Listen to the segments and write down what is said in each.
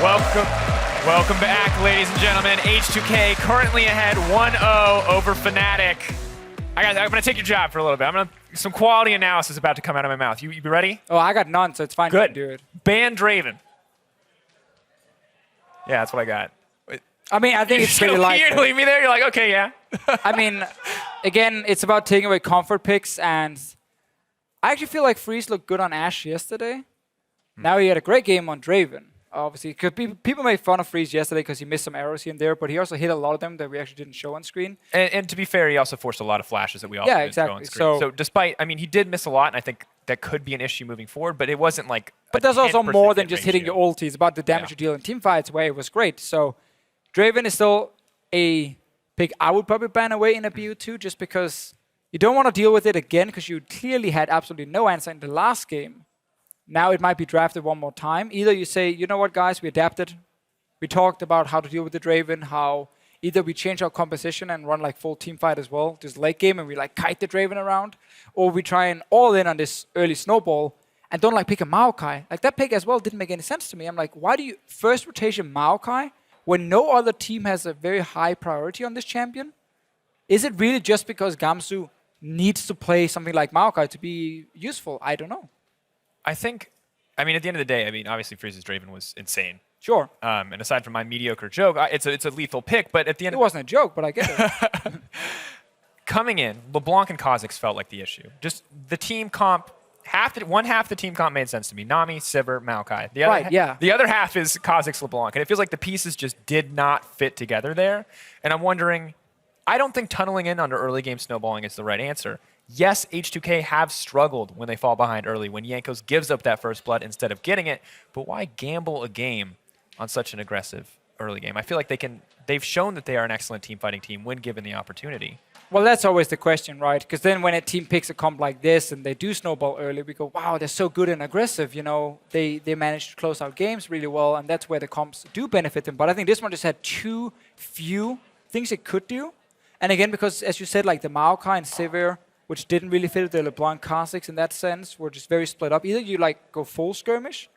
Welcome back, ladies and gentlemen. H2K currently ahead 1-0 over Fnatic. I'm going to take your job for a little bit. Some quality analysis about to come out of my mouth. You be ready? Oh, I got none, so it's fine. Good. Do it. Ban Draven. Yeah, that's what I got. I mean, I think it's pretty likely. You're leave me there. You're like, okay, yeah. I mean, again, it's about taking away comfort picks, and I actually feel like Freeze looked good on Ashe yesterday. Now he had a great game on Draven. Obviously, because people made fun of Freeze yesterday because he missed some arrows here and there, but he also hit a lot of them that we actually didn't show on screen. And to be fair, he also forced a lot of flashes that we also didn't show on screen. So despite, I mean, he did miss a lot, and I think that could be an issue moving forward, but it wasn't like But there's also more than just hitting your ulti. It's about the damage you deal in teamfights, where it was great. So Draven is still a pick I would probably ban away in a BO2 just because you don't want to deal with it again because you clearly had absolutely no answer in the last game. Now it might be drafted one more time. Either you say, you know what, guys, we adapted. We talked about how to deal with the Draven, how either we change our composition and run like full team fight as well, just late game, and we like kite the Draven around, or we try and all in on this early snowball and don't like pick a Maokai. Like that pick as well didn't make any sense to me. I'm like, why do you first rotation Maokai when no other team has a very high priority on this champion? Is it really just because Gamsu needs to play something like Maokai to be useful? I don't know. I think, I mean, at the end of the day, I mean, obviously Freeze's Draven was insane. Sure. And aside from my mediocre joke, it's a lethal pick, but at the end it wasn't a joke, but I get it. Coming in, LeBlanc and Kha'Zix felt like the issue. Just the team comp, one half the team comp made sense to me. Nami, Sivir, Maokai. The other half is Kha'Zix, LeBlanc. And it feels like the pieces just did not fit together there. And I'm wondering, I don't think tunneling in under early game snowballing is the right answer. Yes, H2K have struggled when they fall behind early, when Jankos gives up that first blood instead of getting it, but why gamble a game on such an aggressive early game? I feel like they've shown that they are an excellent team fighting team when given the opportunity. Well, that's always the question, right? Because then when a team picks a comp like this and they do snowball early, we go, wow, they're so good and aggressive, you know, they manage to close out games really well, and that's where the comps do benefit them. But I think this one just had too few things it could do. And again, because as you said, like the Maokai and Sivir, which didn't really fit the LeBlanc Kha'Zix in that sense, were just very split up. Either you like go full skirmish,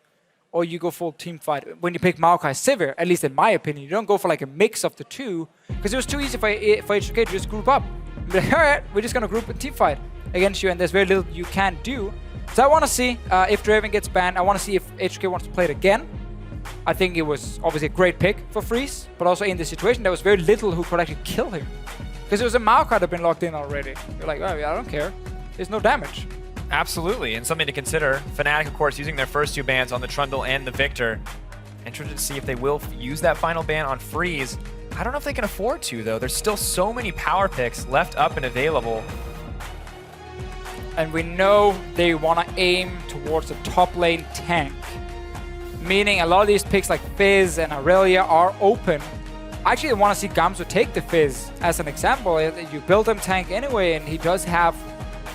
or you go full team fight. When you pick Maokai Sivir, at least in my opinion, you don't go for like a mix of the two, because it was too easy for H2K to just group up. Be like, all right, we're just gonna group and team fight against you, and there's very little you can do. So I want to see if Draven gets banned. I want to see if H2K wants to play it again. I think it was obviously a great pick for Freeze, but also in this situation, there was very little who could actually kill him. Because it was a Maokai that had been locked in already. You're like, oh, I don't care. There's no damage. Absolutely, and something to consider. Fnatic, of course, using their first two bans on the Trundle and the Victor. Interested to see if they will use that final ban on Freeze. I don't know if they can afford to, though. There's still so many power picks left up and available. And we know they want to aim towards the top lane tank. Meaning a lot of these picks like Fizz and Aurelia are open. Actually, I want to see Gamsu take the Fizz as an example. You build him tank anyway, and he does have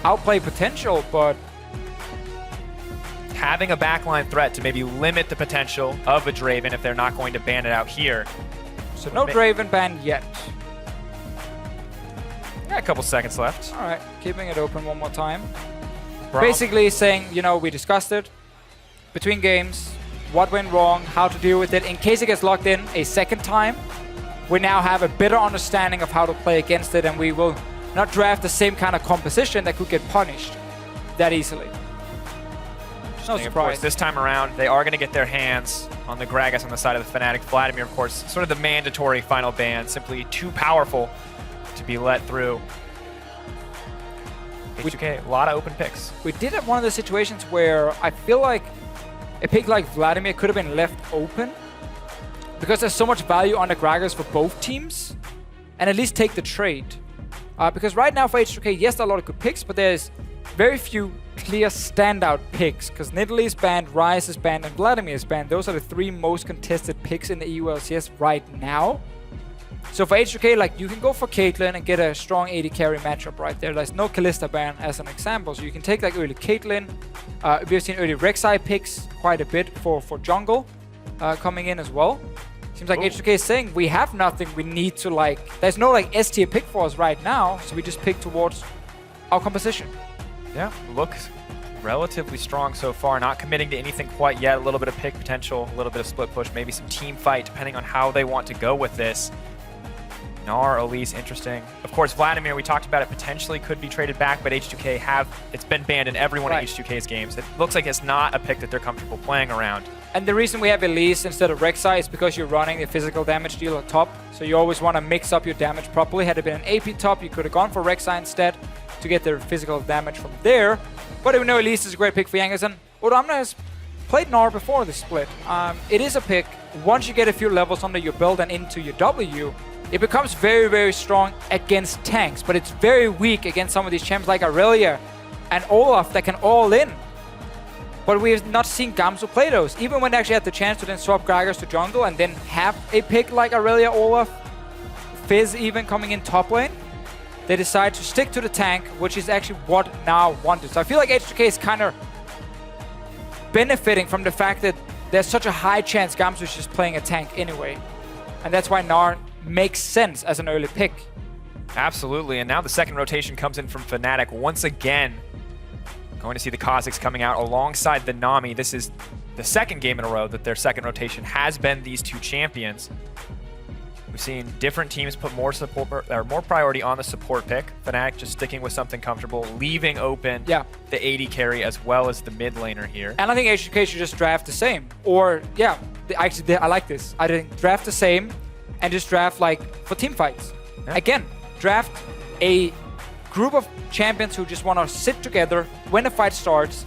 outplay potential, but having a backline threat to maybe limit the potential of a Draven if they're not going to ban it out here. So no Draven ban yet. Got a couple seconds left. All right, keeping it open one more time. Basically saying, you know, we discussed it between games, what went wrong, how to deal with it. In case it gets locked in a second time, we now have a better understanding of how to play against it, and we will not draft the same kind of composition that could get punished that easily. No surprise. Of course, this time around, they are going to get their hands on the Gragas on the side of the Fnatic. Vladimir, of course, sort of the mandatory final ban, simply too powerful to be let through. H2K, a lot of open picks. We did have one of the situations where I feel like a pick like Vladimir could have been left open, because there's so much value on the Gragas for both teams, and at least take the trade. Because right now for H2K, yes, there are a lot of good picks, but there's very few clear standout picks, because Nidalee is banned, Ryze is banned, and Vladimir is banned. Those are the three most contested picks in the EULCS right now. So for H2K, like, you can go for Caitlyn and get a strong AD carry matchup right there. There's no Kalista ban as an example, so you can take like early Caitlyn. We've seen early Rek'Sai picks quite a bit for jungle coming in as well. Seems like H2K is saying we have nothing we need to like. There's no like S tier pick for us right now, so we just pick towards our composition. Yeah, look relatively strong so far, not committing to anything quite yet. A little bit of pick potential, a little bit of split push, maybe some team fight, depending on how they want to go with this. Gnar, Elise, interesting. Of course, Vladimir, we talked about it, potentially could be traded back, but H2K it's been banned in every one of H2K's games. It looks like it's not a pick that they're comfortable playing around. And the reason we have Elise instead of Rek'Sai is because you're running the physical damage dealer top, so you always want to mix up your damage properly. Had it been an AP top, you could have gone for Rek'Sai instead to get the physical damage from there. But we know Elise is a great pick for Yangerson. Odamna has played Gnar before the split. It is a pick. Once you get a few levels under your build and into your W, it becomes very, very strong against tanks, but it's very weak against some of these champs like Aurelia and Olaf that can all in. But we have not seen Gamsu play those. Even when they actually had the chance to then swap Gragas to jungle and then have a pick like Aurelia, Olaf, Fizz even coming in top lane, they decide to stick to the tank, which is actually what Gnar wanted. So I feel like H2K is kind of benefiting from the fact that there's such a high chance Gamsu is just playing a tank anyway. And that's why Gnar makes sense as an early pick. Absolutely, and now the second rotation comes in from Fnatic once again. Going to see the Kha'Zix coming out alongside the Nami. This is the second game in a row that their second rotation has been these two champions. We've seen different teams put more priority on the support pick. Fnatic just sticking with something comfortable, leaving open the AD carry as well as the mid laner here. And I think H2K should just draft the same. Or, actually, I like this. I think draft the same and just draft like for team fights. Yeah. Again, draft a group of champions who just want to sit together when the fight starts.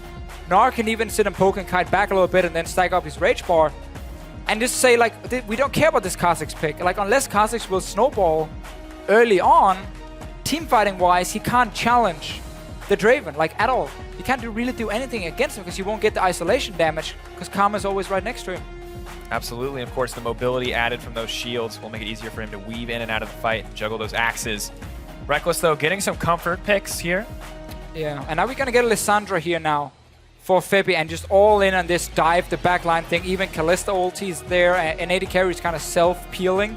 Gnar can even sit and poke and kite back a little bit and then stack up his rage bar. And just say, like, we don't care about this Kha'Zix pick. Like, unless Kha'Zix will snowball early on, team fighting wise, he can't challenge the Draven, like, at all. You can't really do anything against him because you won't get the isolation damage because Karma's always right next to him. Absolutely. Of course, the mobility added from those shields will make it easier for him to weave in and out of the fight, juggle those axes. Reckless, though, getting some comfort picks here. Yeah, and now we're going to get Lissandra here now for Febby and just all in on this dive the backline thing. Even Kalista ulti is there, and AD carry is kind of self-peeling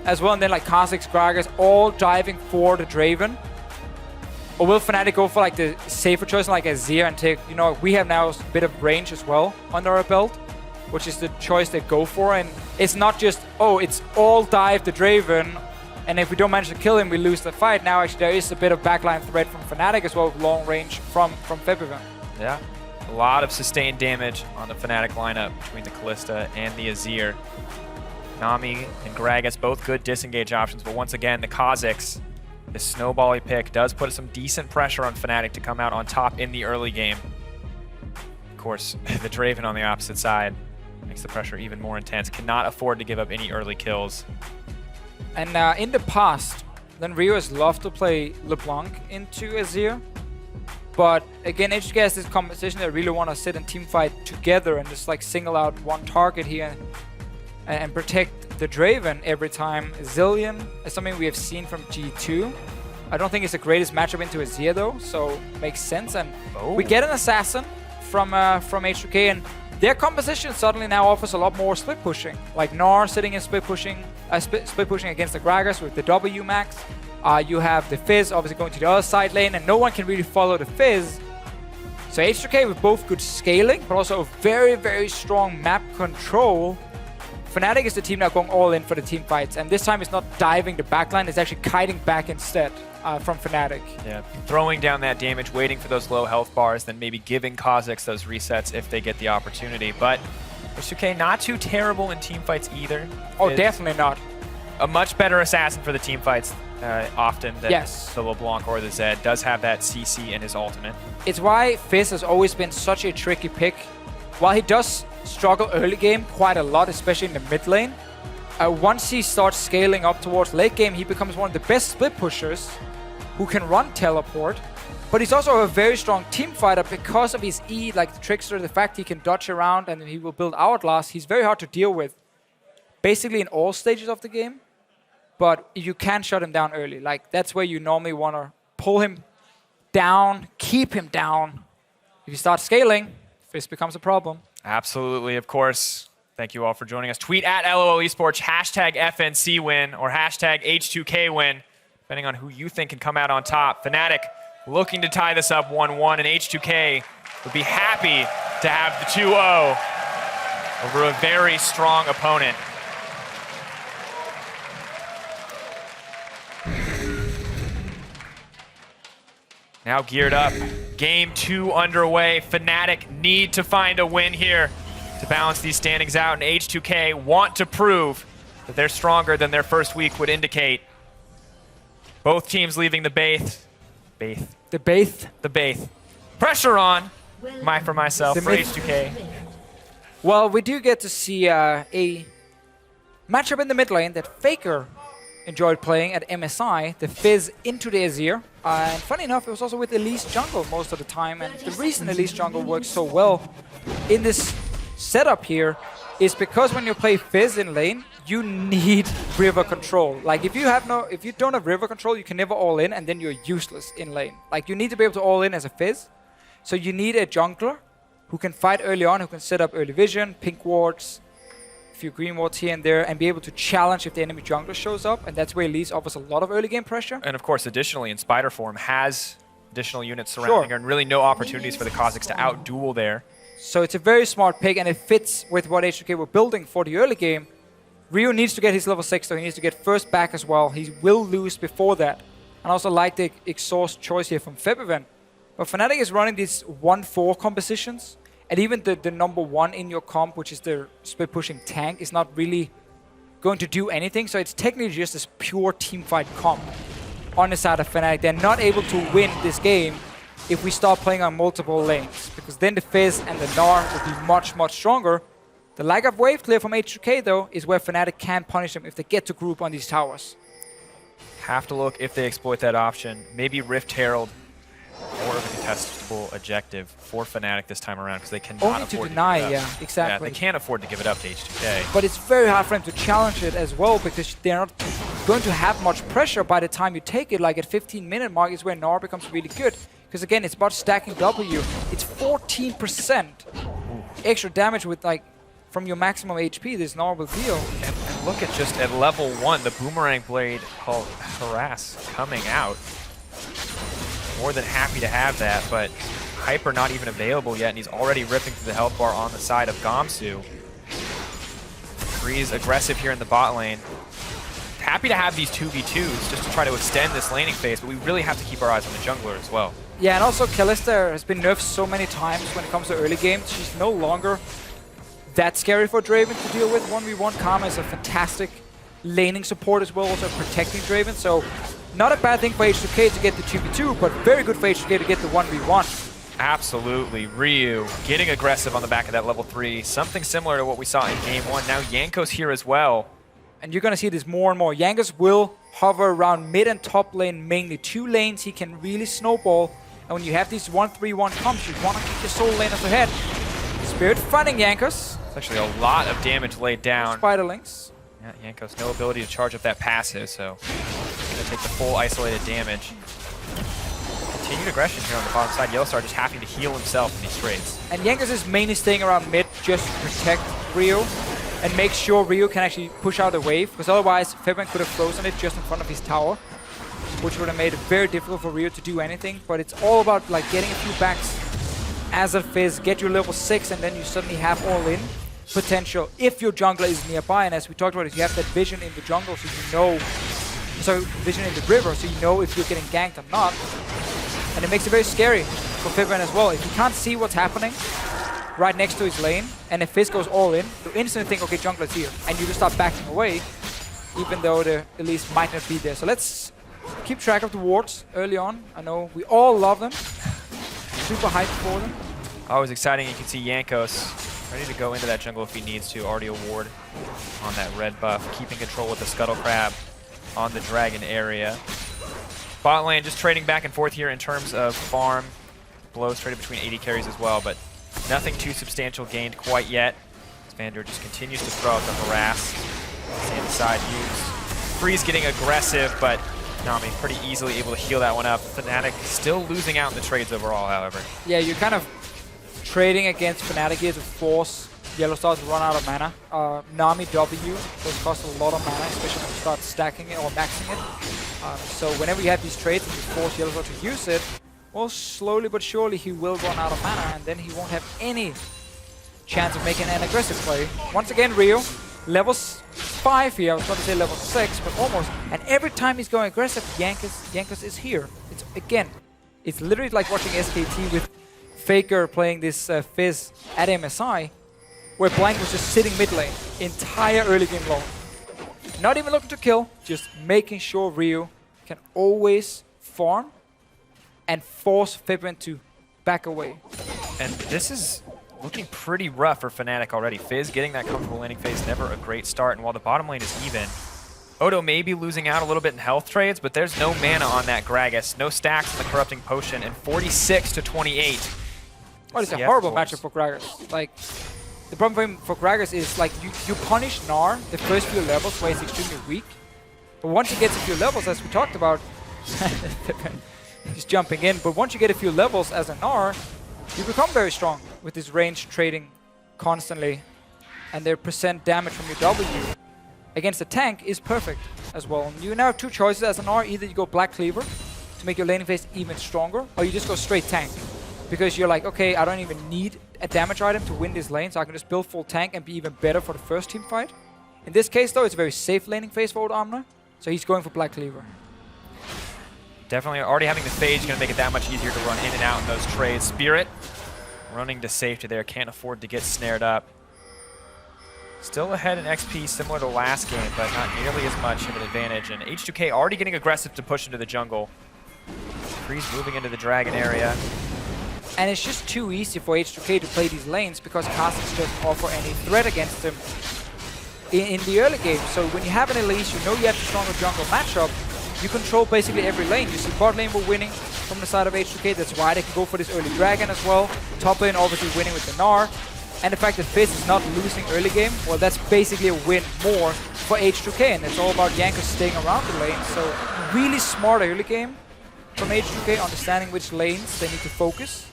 as well. And then like Kha'Zix, Gragas, all diving for the Draven. Or will Fnatic go for like the safer choice like Azir and take, you know, we have now a bit of range as well under our belt, which is the choice they go for. And it's not just, oh, it's all dive the Draven, and if we don't manage to kill him, we lose the fight. Now actually there is a bit of backline threat from Fnatic as well, with long range from Febby. Yeah. A lot of sustained damage on the Fnatic lineup between the Kalista and the Azir. Nami and Gragas, both good disengage options, but once again, the Kha'Zix, this snowbally pick, does put some decent pressure on Fnatic to come out on top in the early game. Of course, the Draven on the opposite side makes the pressure even more intense. Cannot afford to give up any early kills. And in the past, then Rio has loved to play LeBlanc into Azir. But again, H2K has this competition that really want to sit and team fight together and just like single out one target here and protect the Draven every time. Zillion is something we have seen from G2. I don't think it's the greatest matchup into Azir though, so makes sense. And we get an assassin from H2K, and their composition suddenly now offers a lot more split pushing. Like Gnar sitting in split pushing against the Gragas with the W max. You have the Fizz obviously going to the other side lane, and no one can really follow the Fizz. So H2K with both good scaling, but also very, very strong map control. Fnatic is the team now going all in for the team fights, and this time it's not diving the backline, it's actually kiting back instead from Fnatic. Yeah, throwing down that damage, waiting for those low health bars, then maybe giving Kha'Zix those resets if they get the opportunity. But H2K not too terrible in team fights either. Oh, definitely not. A much better assassin for the team fights often than the LeBlanc or the Zed. Does have that CC in his ultimate. It's why Fizz has always been such a tricky pick. While he does struggle early game quite a lot, especially in the mid lane, once he starts scaling up towards late game, he becomes one of the best split pushers who can run teleport. But he's also a very strong team fighter because of his E, like the Trickster, the fact he can dodge around and he will build Hourglass. He's very hard to deal with, basically in all stages of the game. But you can shut him down early. Like, that's where you normally want to pull him down, keep him down. If you start scaling, Fizz becomes a problem. Absolutely, of course. Thank you all for joining us. Tweet at LOL Esports, hashtag FNC win or hashtag H2K win, depending on who you think can come out on top. Fnatic looking to tie this up 1-1, and H2K would be happy to have the 2-0 over a very strong opponent. Now geared up. Game 2 underway. Fnatic need to find a win here to balance these standings out, and H2K want to prove that they're stronger than their first week would indicate. Both teams leaving the Baith. The Baith. Pressure on. For myself, for H2K. Well, we do get to see a matchup in the mid lane that FLICKR enjoyed playing at MSI, the Fizz into the Azir. And funny enough, it was also with Elise jungle most of the time. And the reason Elise jungle works so well in this setup here is because when you play Fizz in lane, you need river control. Like if you don't have river control, you can never all in, and then you're useless in lane. Like you need to be able to all in as a Fizz. So you need a jungler who can fight early on, who can set up early vision, pink wards, a few green wards here and there, and be able to challenge if the enemy jungler shows up. And that's where Elise offers a lot of early game pressure. And of course, additionally, in Spider form, has additional units surrounding her, and really no opportunities for the Kha'Zix to out-duel there. So it's a very smart pick, and it fits with what H2K were building for the early game. Ryu needs to get his level 6, so he needs to get first back as well. He will lose before that. And I also like the exhaust choice here from Febiven. But Fnatic is running these 1-4 compositions, and even the number 1 in your comp, which is the split pushing tank, is not really going to do anything. So it's technically just this pure teamfight comp on the side of Fnatic. They're not able to win this game if we start playing on multiple lanes, because then the Fizz and the Gnar will be much, much stronger. The lack of wave clear from H2K, though, is where Fnatic can punish them if they get to group on these towers. Have to look if they exploit that option. Maybe Rift Herald, more of a contestable objective for Fnatic this time around, because they cannot Only afford to deny, to give it up. yeah, exactly. Yeah, they can't afford to give it up to H2K. But it's very hard for them to challenge it as well, because they're not going to have much pressure by the time you take it. Like at 15-minute mark is where Gnar becomes really good. Because again, it's about stacking W. It's 14% extra damage with like from your maximum HP. This Gnar will deal. And look at just at level 1, the Boomerang Blade called Harass coming out. More than happy to have that, but Hyper not even available yet, and he's already ripping through the health bar on the side of Gamsu. Freeze aggressive here in the bot lane. Happy to have these 2v2s just to try to extend this laning phase, but we really have to keep our eyes on the jungler as well. Yeah, and also Kalista has been nerfed so many times when it comes to early game. She's no longer that scary for Draven to deal with. 1v1 Karma is a fantastic laning support as well, also protecting Draven. So not a bad thing for H2K to get the 2v2, but very good for H2K to get the 1v1. Absolutely. Ryu getting aggressive on the back of that level 3. Something similar to what we saw in game 1. Now Jankos here as well. And you're going to see this more and more. Jankos will hover around mid and top lane, mainly 2 lanes. He can really snowball. And when you have these 1-3-1 comps, you want to keep your solo laners ahead. Spirit finding Jankos. It's actually a lot of damage laid down. Spiderlings. Yeah, Jankos, no ability to charge up that passive, so he's going to take the full isolated damage. Continued aggression here on the bottom side. Yellowstar just happy to heal himself in these trades. And Jankos is mainly staying around mid just to protect Ryu and make sure Ryu can actually push out a wave, because otherwise Febiven could have frozen it just in front of his tower, which would have made it very difficult for Ryu to do anything. But it's all about like getting a few backs as a Fizz, get your level 6, and then you suddenly have all-in potential if your jungler is nearby. And as we talked about, if you have that vision in the jungle, so you know, so vision in the river, so you know if you're getting ganked or not. And it makes it very scary for Febiven as well. If you can't see what's happening right next to his lane, and if Fizz goes all in, you instantly think, okay, jungler's here, and you just start backing away, even though the Elise might not be there. So let's keep track of the wards early on. I know we all love them. Super hyped for them. Always exciting. You can see Jankos ready to go into that jungle if he needs to. Already a ward on that red buff. Keeping control with the Scuttle Crab on the Dragon area. Bot lane just trading back and forth here in terms of farm. Blows traded between 80 carries as well, but nothing too substantial gained quite yet. Xpander just continues to throw out the harass. See on the side use. Freeze getting aggressive, but Nami pretty easily able to heal that one up. Fnatic still losing out in the trades overall, however. Yeah, you're kind of trading against Fnatic here to force Yellowstar to run out of mana. Nami W does cost a lot of mana, especially when you start stacking it or maxing it. So whenever you have these trades and you force Yellowstar to use it, well, slowly but surely he will run out of mana, and then he won't have any chance of making an aggressive play. Once again, Rio, level 5 here. I was about to say level 6, but almost. And every time he's going aggressive, Jankos is here. It's literally like watching SKT with FLICKR playing this Fizz at MSI, where Blank was just sitting mid lane, entire early game long. Not even looking to kill, just making sure Rio can always farm and force Fibrin to back away. And this is looking pretty rough for Fnatic already. Fizz getting that comfortable laning phase, never a great start. And while the bottom lane is even, Odo may be losing out a little bit in health trades, but there's no mana on that Gragas. No stacks on the Corrupting Potion, and 46 to 28. Oh, it's a horrible matchup for Gragas. Like, the problem for Gragas is, like, you punish Gnar the first few levels where he's extremely weak. But once he gets a few levels, as we talked about, he's jumping in, but once you get a few levels as a Gnar, you become very strong with this range trading constantly. And their percent damage from your W against the tank is perfect as well. And you now have two choices as an Gnar. Either you go Black Cleaver to make your laning phase even stronger, or you just go straight tank. Because you're like, okay, I don't even need a damage item to win this lane, so I can just build full tank and be even better for the first team fight. In this case, though, it's a very safe laning phase for Old Amner, so he's going for Black Cleaver. Definitely already having the phase is going to make it that much easier to run in and out in those trades. Spirit running to safety there, can't afford to get snared up. Still ahead in XP, similar to last game, but not nearly as much of an advantage. And H2K already getting aggressive to push into the jungle. Freeze moving into the dragon area. And it's just too easy for H2K to play these lanes because Kha'Zix doesn't offer any threat against them in the early game. So when you have an Elise, you know you have the stronger jungle matchup. You control basically every lane. You see bot lane were winning from the side of H2K. That's why they can go for this early dragon as well. Top lane obviously winning with the Gnar. And the fact that Fizz is not losing early game, well, that's basically a win more for H2K. And it's all about Jankos staying around the lane. So really smart early game from H2K, understanding which lanes they need to focus.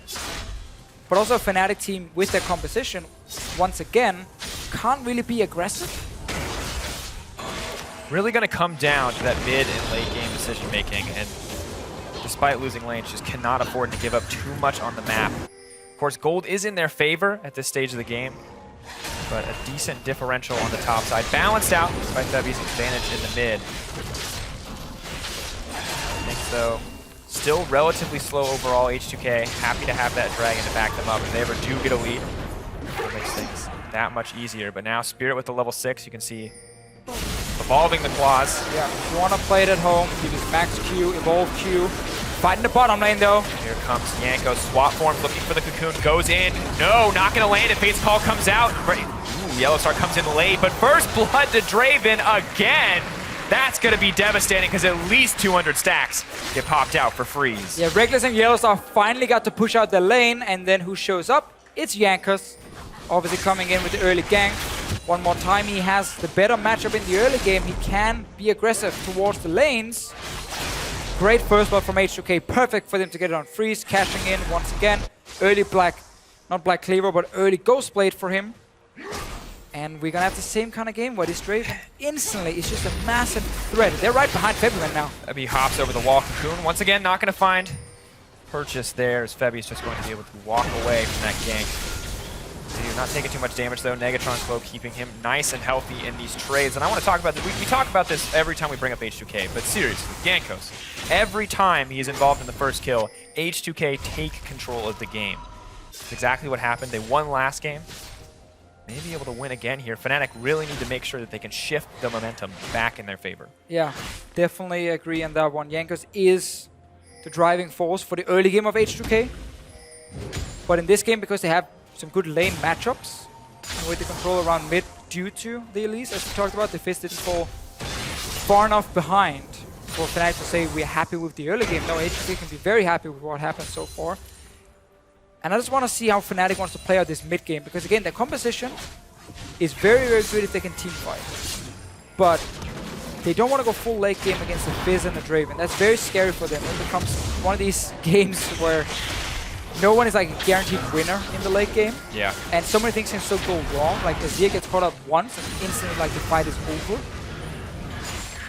But also a Fnatic team with their composition, once again, can't really be aggressive. Really going to come down to that mid and late game decision making, and despite losing lanes, just cannot afford to give up too much on the map. Of course, gold is in their favor at this stage of the game, but a decent differential on the top side, balanced out by Febi's advantage in the mid. I think so. Still relatively slow overall, H2K. Happy to have that dragon to back them up. If they ever do get a lead, it makes things that much easier. But now Spirit with the level 6, you can see evolving the claws. Yeah, if you want to play it at home, you just max Q, evolve Q. Fighting the bottom lane though. Here comes Jankos, swap form, looking for the cocoon, goes in. No, not gonna land, and Fate's Call comes out. Ooh, Yellow Star comes in late, but first blood to Draven again. That's going to be devastating because at least 200 stacks get popped out for freeze. Yeah, Reckless and Yellow Star finally got to push out the lane, and then who shows up? It's Jankos. Obviously coming in with the early gank. One more time, he has the better matchup in the early game. He can be aggressive towards the lanes. Great first blood from H2K. Perfect for them to get it on freeze. Cashing in once again. Early not Black Cleaver, but early Ghost Blade for him. And we're going to have the same kind of game where this Draven instantly is just a massive threat. They're right behind Febby now. Febby hops over the wall. Cocoon, once again, not going to find purchase there, as Febby's just going to be able to walk away from that gank. You're not taking too much damage, though. Negatron Cloak keeping him nice and healthy in these trades. And I want to talk about this. We talk about this every time we bring up H2K, but seriously, Jankos, every time he is involved in the first kill, H2K take control of the game. That's exactly what happened. They won last game. Maybe able to win again here. Fnatic really need to make sure that they can shift the momentum back in their favor. Yeah, definitely agree on that one. Jankos is the driving force for the early game of H2K. But in this game, because they have some good lane matchups, and with the control around mid due to the Elise, as we talked about, the Fizz didn't fall far enough behind for Fnatic to say we're happy with the early game. No, H2K can be very happy with what happened so far. And I just want to see how Fnatic wants to play out this mid game, because again, their composition is very, very good if they can team fight. But they don't want to go full late game against the Fizz and the Draven. That's very scary for them. It becomes one of these games where no one is like a guaranteed winner in the late game. Yeah. And so many things can still go wrong. Like Azir gets caught up once and instantly like the fight is over.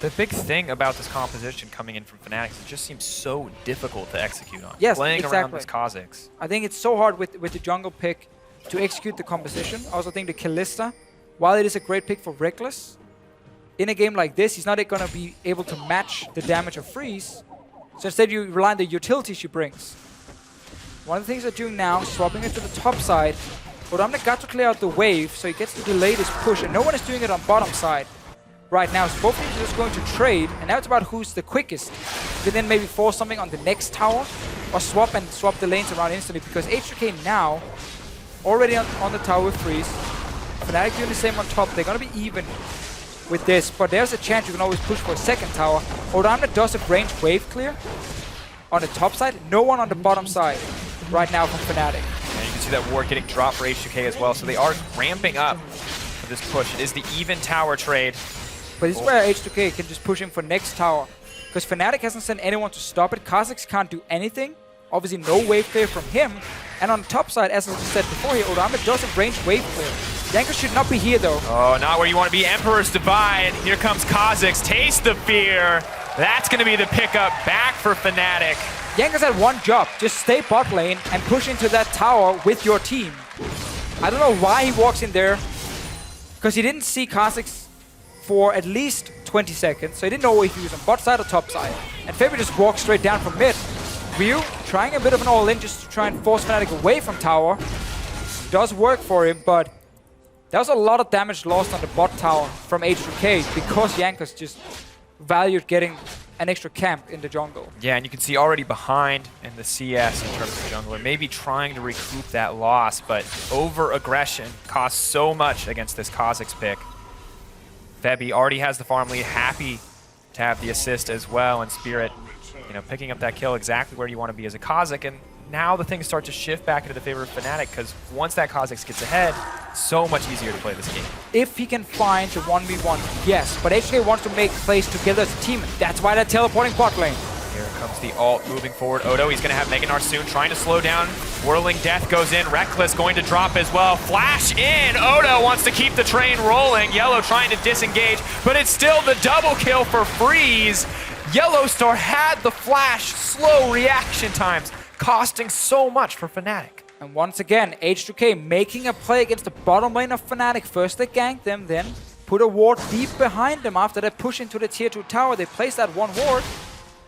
The big thing about this composition coming in from Fnatic is it just seems so difficult to execute on. Yes, Playing exactly. around this Kha'Zix. I think it's so hard with the jungle pick to execute the composition. I also think the Kalista, while it is a great pick for Reckless, in a game like this, he's not going to be able to match the damage of Freeze. So instead you rely on the utility she brings. One of the things they're doing now, swapping it to the top side. Odamne got to clear out the wave, so he gets to delay this push, and no one is doing it on bottom side right now. So both teams are just going to trade, and now it's about who's the quickest. You can then maybe force something on the next tower, or swap the lanes around instantly, because H2K now already on the tower with Freeze. Fnatic doing the same on top. They're going to be even with this, but there's a chance you can always push for a second tower. Odamne does a ranged wave clear on the top side. No one on the bottom side right now from Fnatic. And you can see that ward getting dropped for H2K as well, so they are ramping up for this push. It is the even tower trade. But this is where H2K can just push him for next tower, because Fnatic hasn't sent anyone to stop it. Kha'Zix can't do anything. Obviously no wave clear from him. And on the top side, as I said before here, Odamne does a ranged wave clear. Jankos should not be here though. Oh, not where you want to be. Emperor's Divide. Here comes Kha'Zix. Taste the fear. That's going to be the pickup back for Fnatic. Jankos had one job. Just stay bot lane and push into that tower with your team. I don't know why he walks in there, because he didn't see Kha'Zix for at least 20 seconds. So he didn't know if he was on bot side or top side. And Fabi just walks straight down from mid. Ryu trying a bit of an all-in just to try and force Fnatic away from tower. Does work for him, but there was a lot of damage lost on the bot tower from H2K because Jankos just valued getting an extra camp in the jungle. Yeah, and you can see already behind in the CS in terms of jungler, maybe trying to recoup that loss, but over-aggression costs so much against this Kha'Zix pick. Febi already has the farm lead, happy to have the assist as well, and Spirit, you know, picking up that kill exactly where you want to be as a Kha'Zix, and now the things start to shift back into the favor of Fnatic, because once that Kha'Zix gets ahead, so much easier to play this game. If he can find the 1v1, yes, but H2K wants to make plays together as a team. That's why they're teleporting bot lane. Here comes the ult moving forward. Odo, he's going to have Meganar soon, trying to slow down. Whirling Death goes in. Reckless going to drop as well. Flash in. Odo wants to keep the train rolling. Yellow trying to disengage, but it's still the double kill for Freeze. Yellowstar had the flash, slow reaction times, costing so much for Fnatic. And once again, H2K making a play against the bottom lane of Fnatic. First they ganked them, then put a ward deep behind them. After that push into the tier 2 tower, they placed that one ward.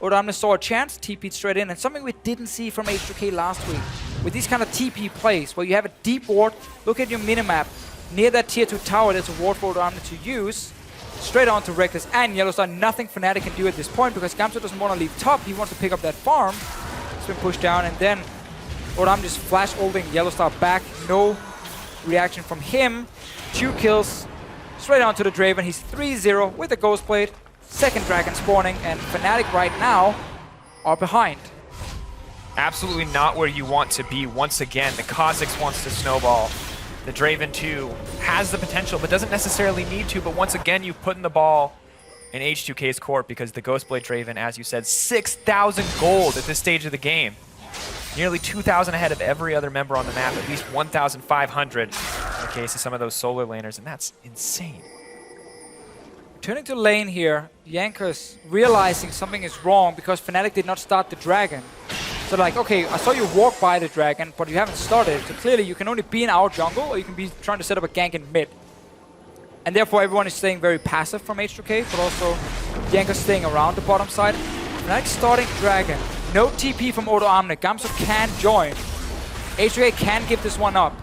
Odamne saw a chance, TP'd straight in, and something we didn't see from H2K last week. With these kind of TP plays, where you have a deep ward, look at your minimap. Near that tier 2 tower, there's a ward for Odamne to use. Straight on to Reckless and Yellowstar. Nothing Fnatic can do at this point, because Gamsu doesn't want to leave top. He wants to pick up that farm. It's been pushed down, and then Odamne just flash ulting Yellowstar back. No reaction from him. 2 kills. Straight on to the Draven. He's 3-0 with the Ghost Blade. Second dragon spawning, and Fnatic right now are behind. Absolutely not where you want to be. Once again, the Kha'Zix wants to snowball. The Draven 2 has the potential, but doesn't necessarily need to. But once again, you've put in the ball in H2K's court, because the Ghostblade Draven, as you said, 6,000 gold at this stage of the game. Nearly 2,000 ahead of every other member on the map, at least 1,500 in the case of some of those solar laners, and that's insane. Turning to lane here, Jankos realizing something is wrong because Fnatic did not start the dragon. So like, okay, I saw you walk by the dragon, but you haven't started. So clearly you can only be in our jungle, or you can be trying to set up a gank in mid. And therefore everyone is staying very passive from H2K, but also Jankos staying around the bottom side. Fnatic starting dragon. No TP from Odamne. Gamsu can join. H2K can give this one up.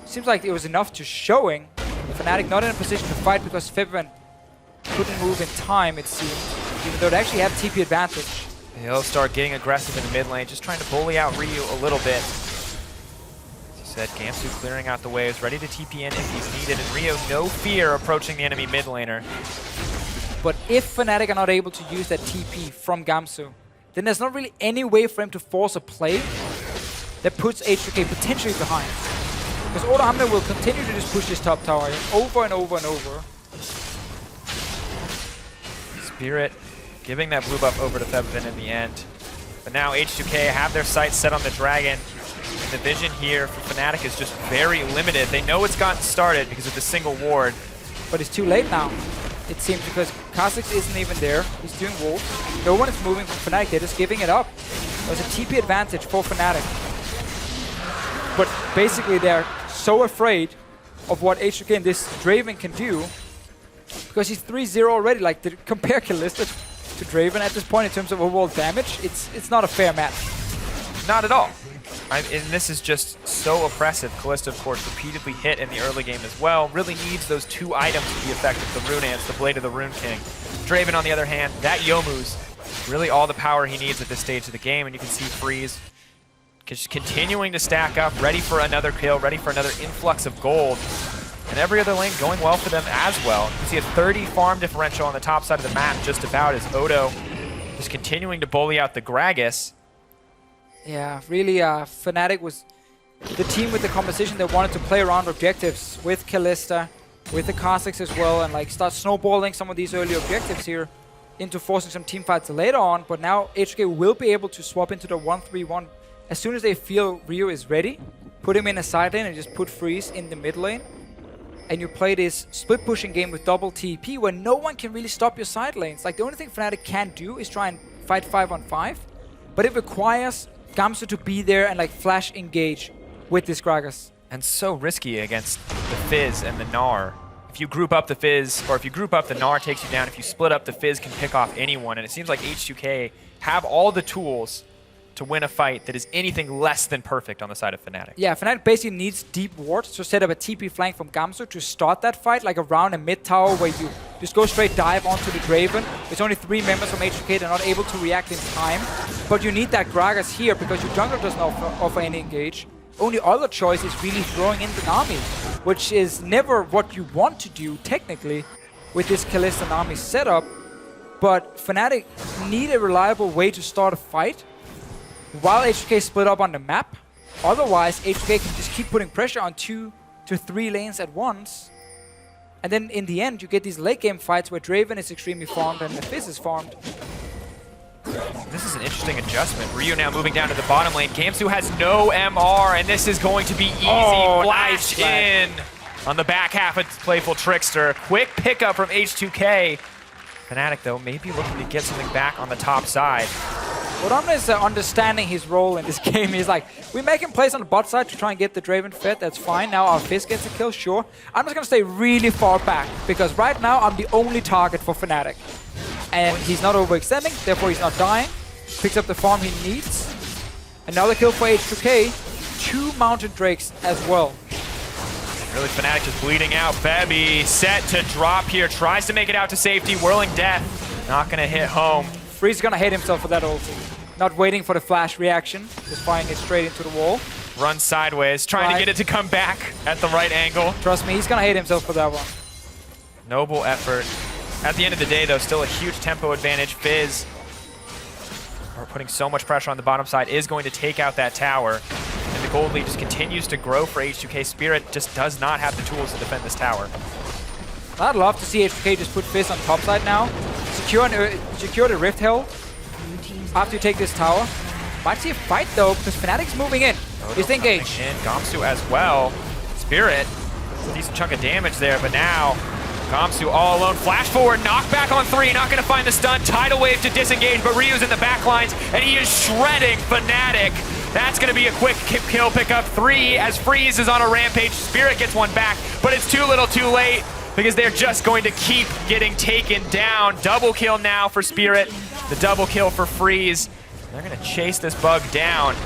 Seems like it was enough to showing. Fnatic not in a position to fight because Febiven couldn't move in time, it seemed, even though they actually have TP advantage. He'll start getting aggressive in the mid lane, just trying to bully out Ryu a little bit. As you said, Gamsu clearing out the waves, ready to TP in if he's needed, and Ryu, no fear, approaching the enemy mid laner. But if Fnatic are not able to use that TP from Gamsu, then there's not really any way for him to force a play that puts H2K potentially behind. Because Odamne will continue to just push this top tower over and over and over. Spirit giving that blue buff over to Febiven in the end. But now H2K have their sights set on the dragon. And the vision here for Fnatic is just very limited. They know it's gotten started because of the single ward. But it's too late now. it seems, because Kha'Zix isn't even there. He's doing wolves. No one is moving from Fnatic. They're just giving it up. There's a TP advantage for Fnatic. But basically, they're so afraid of what H2K and this Draven can do, because he's 3-0 already. Like, compare Kalista to Draven at this point in terms of overall damage. It's not a fair match. Not at all. And this is just so oppressive. Kalista, of course, repeatedly hit in the early game as well. Really needs those 2 items to be effective. The Rune Ants, the Blade of the Rune King. Draven, on the other hand, that Youmuu's really all the power he needs at this stage of the game. And you can see Freeze just continuing to stack up, ready for another kill, ready for another influx of gold. And every other lane going well for them as well. You can see a 30 farm differential on the top side of the map just about, as Odo just continuing to bully out the Gragas. Yeah, really, Fnatic was the team with the composition that wanted to play around objectives with Kalista, with the Kha'Zix as well, and like start snowballing some of these early objectives here into forcing some team fights later on. But now H2K will be able to swap into the 1-3-1 as soon as they feel Rio is ready. Put him in a side lane and just put Freeze in the mid lane. And you play this split pushing game with double TP where no one can really stop your side lanes. Like, the only thing Fnatic can do is try and fight 5-on-5, but it requires Gamsu to be there and like flash engage with this Gragas. And so risky against the Fizz and the Gnar. If you group up the Fizz, or if you group up the Gnar, takes you down. If you split up, the Fizz can pick off anyone. And it seems like H2K have all the tools to win a fight that is anything less than perfect on the side of Fnatic. Yeah, Fnatic basically needs deep wards to set up a TP flank from Gamsu to start that fight, like around a mid tower where you just go straight dive onto the Draven. There's only 3 members from H2K, they're not able to react in time. But you need that Gragas here because your jungler doesn't offer any engage. Only other choice is really throwing in the Nami, which is never what you want to do technically with this Kalista Nami setup. But Fnatic need a reliable way to start a fight while H2K split up on the map. Otherwise, H2K can just keep putting pressure on 2 to 3 lanes at once. And then in the end, you get these late game fights where Draven is extremely farmed and the Fizz is farmed. This is an interesting adjustment. Ryu now moving down to the bottom lane. Gamsu has no MR, and this is going to be easy. Flash in on the back half of Playful Trickster. Quick pickup from H2K. Fnatic, though, may be looking to get something back on the top side. Rodamne is understanding his role in this game. He's like, we make him place on the bot side to try and get the Draven fed. That's fine. Now our Fizz gets a kill, sure. I'm just going to stay really far back because right now I'm the only target for Fnatic. And he's not overextending, therefore he's not dying. Picks up the farm he needs. Another kill for H2K. 2 Mountain Drakes as well. Really, Fnatic just bleeding out. Febby set to drop here. Tries to make it out to safety. Whirling Death. Not going to hit home. Freeze is going to hate himself for that ulti. Not waiting for the flash reaction. Just firing it straight into the wall. Runs sideways. Trying to get it to come back at the right angle. Trust me, he's going to hate himself for that one. Noble effort. At the end of the day, though, still a huge tempo advantage. Fizz, putting so much pressure on the bottom side, is going to take out that tower. And the gold lead just continues to grow for H2K. Spirit just does not have the tools to defend this tower. I'd love to see H2K just put Fizz on top side now. Secure the Rift Hell after you take this tower. Might see a fight, though, because Fnatic's moving in. He's engaged. Gamsu as well. Spirit, a decent chunk of damage there, but now Gamsu all alone. Flash forward, knockback on 3, not going to find the stun. Tidal wave to disengage, but Ryu's in the back lines, and he is shredding Fnatic. That's going to be a quick kill pickup. 3 as Freeze is on a rampage. Spirit gets one back, but it's too little too late because they're just going to keep getting taken down. Double kill now for Spirit. The double kill for Freeze. They're going to chase this bug down.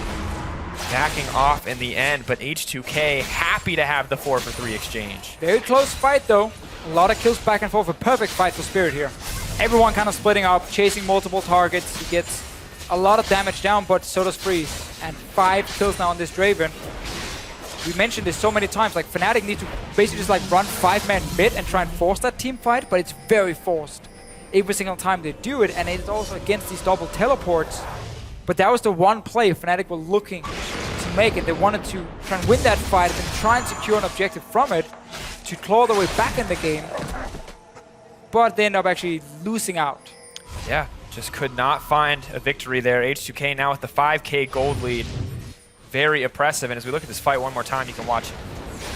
Backing off in the end, but H2K happy to have the 4-for-3 exchange. Very close fight, though. A lot of kills back and forth. A perfect fight for Spirit here. Everyone kind of splitting up, chasing multiple targets. He gets a lot of damage down, but so does Freeze. And 5 kills now on this Draven. We mentioned this so many times, like Fnatic need to basically just like run 5-man mid and try and force that team fight, but it's very forced every single time they do it, and it's also against these double teleports. But that was the one play Fnatic were looking to make it. They wanted to try and win that fight and try and secure an objective from it to claw their way back in the game. But they end up actually losing out. Yeah, just could not find a victory there. H2K now with the 5K gold lead. Very oppressive, and as we look at this fight one more time, you can watch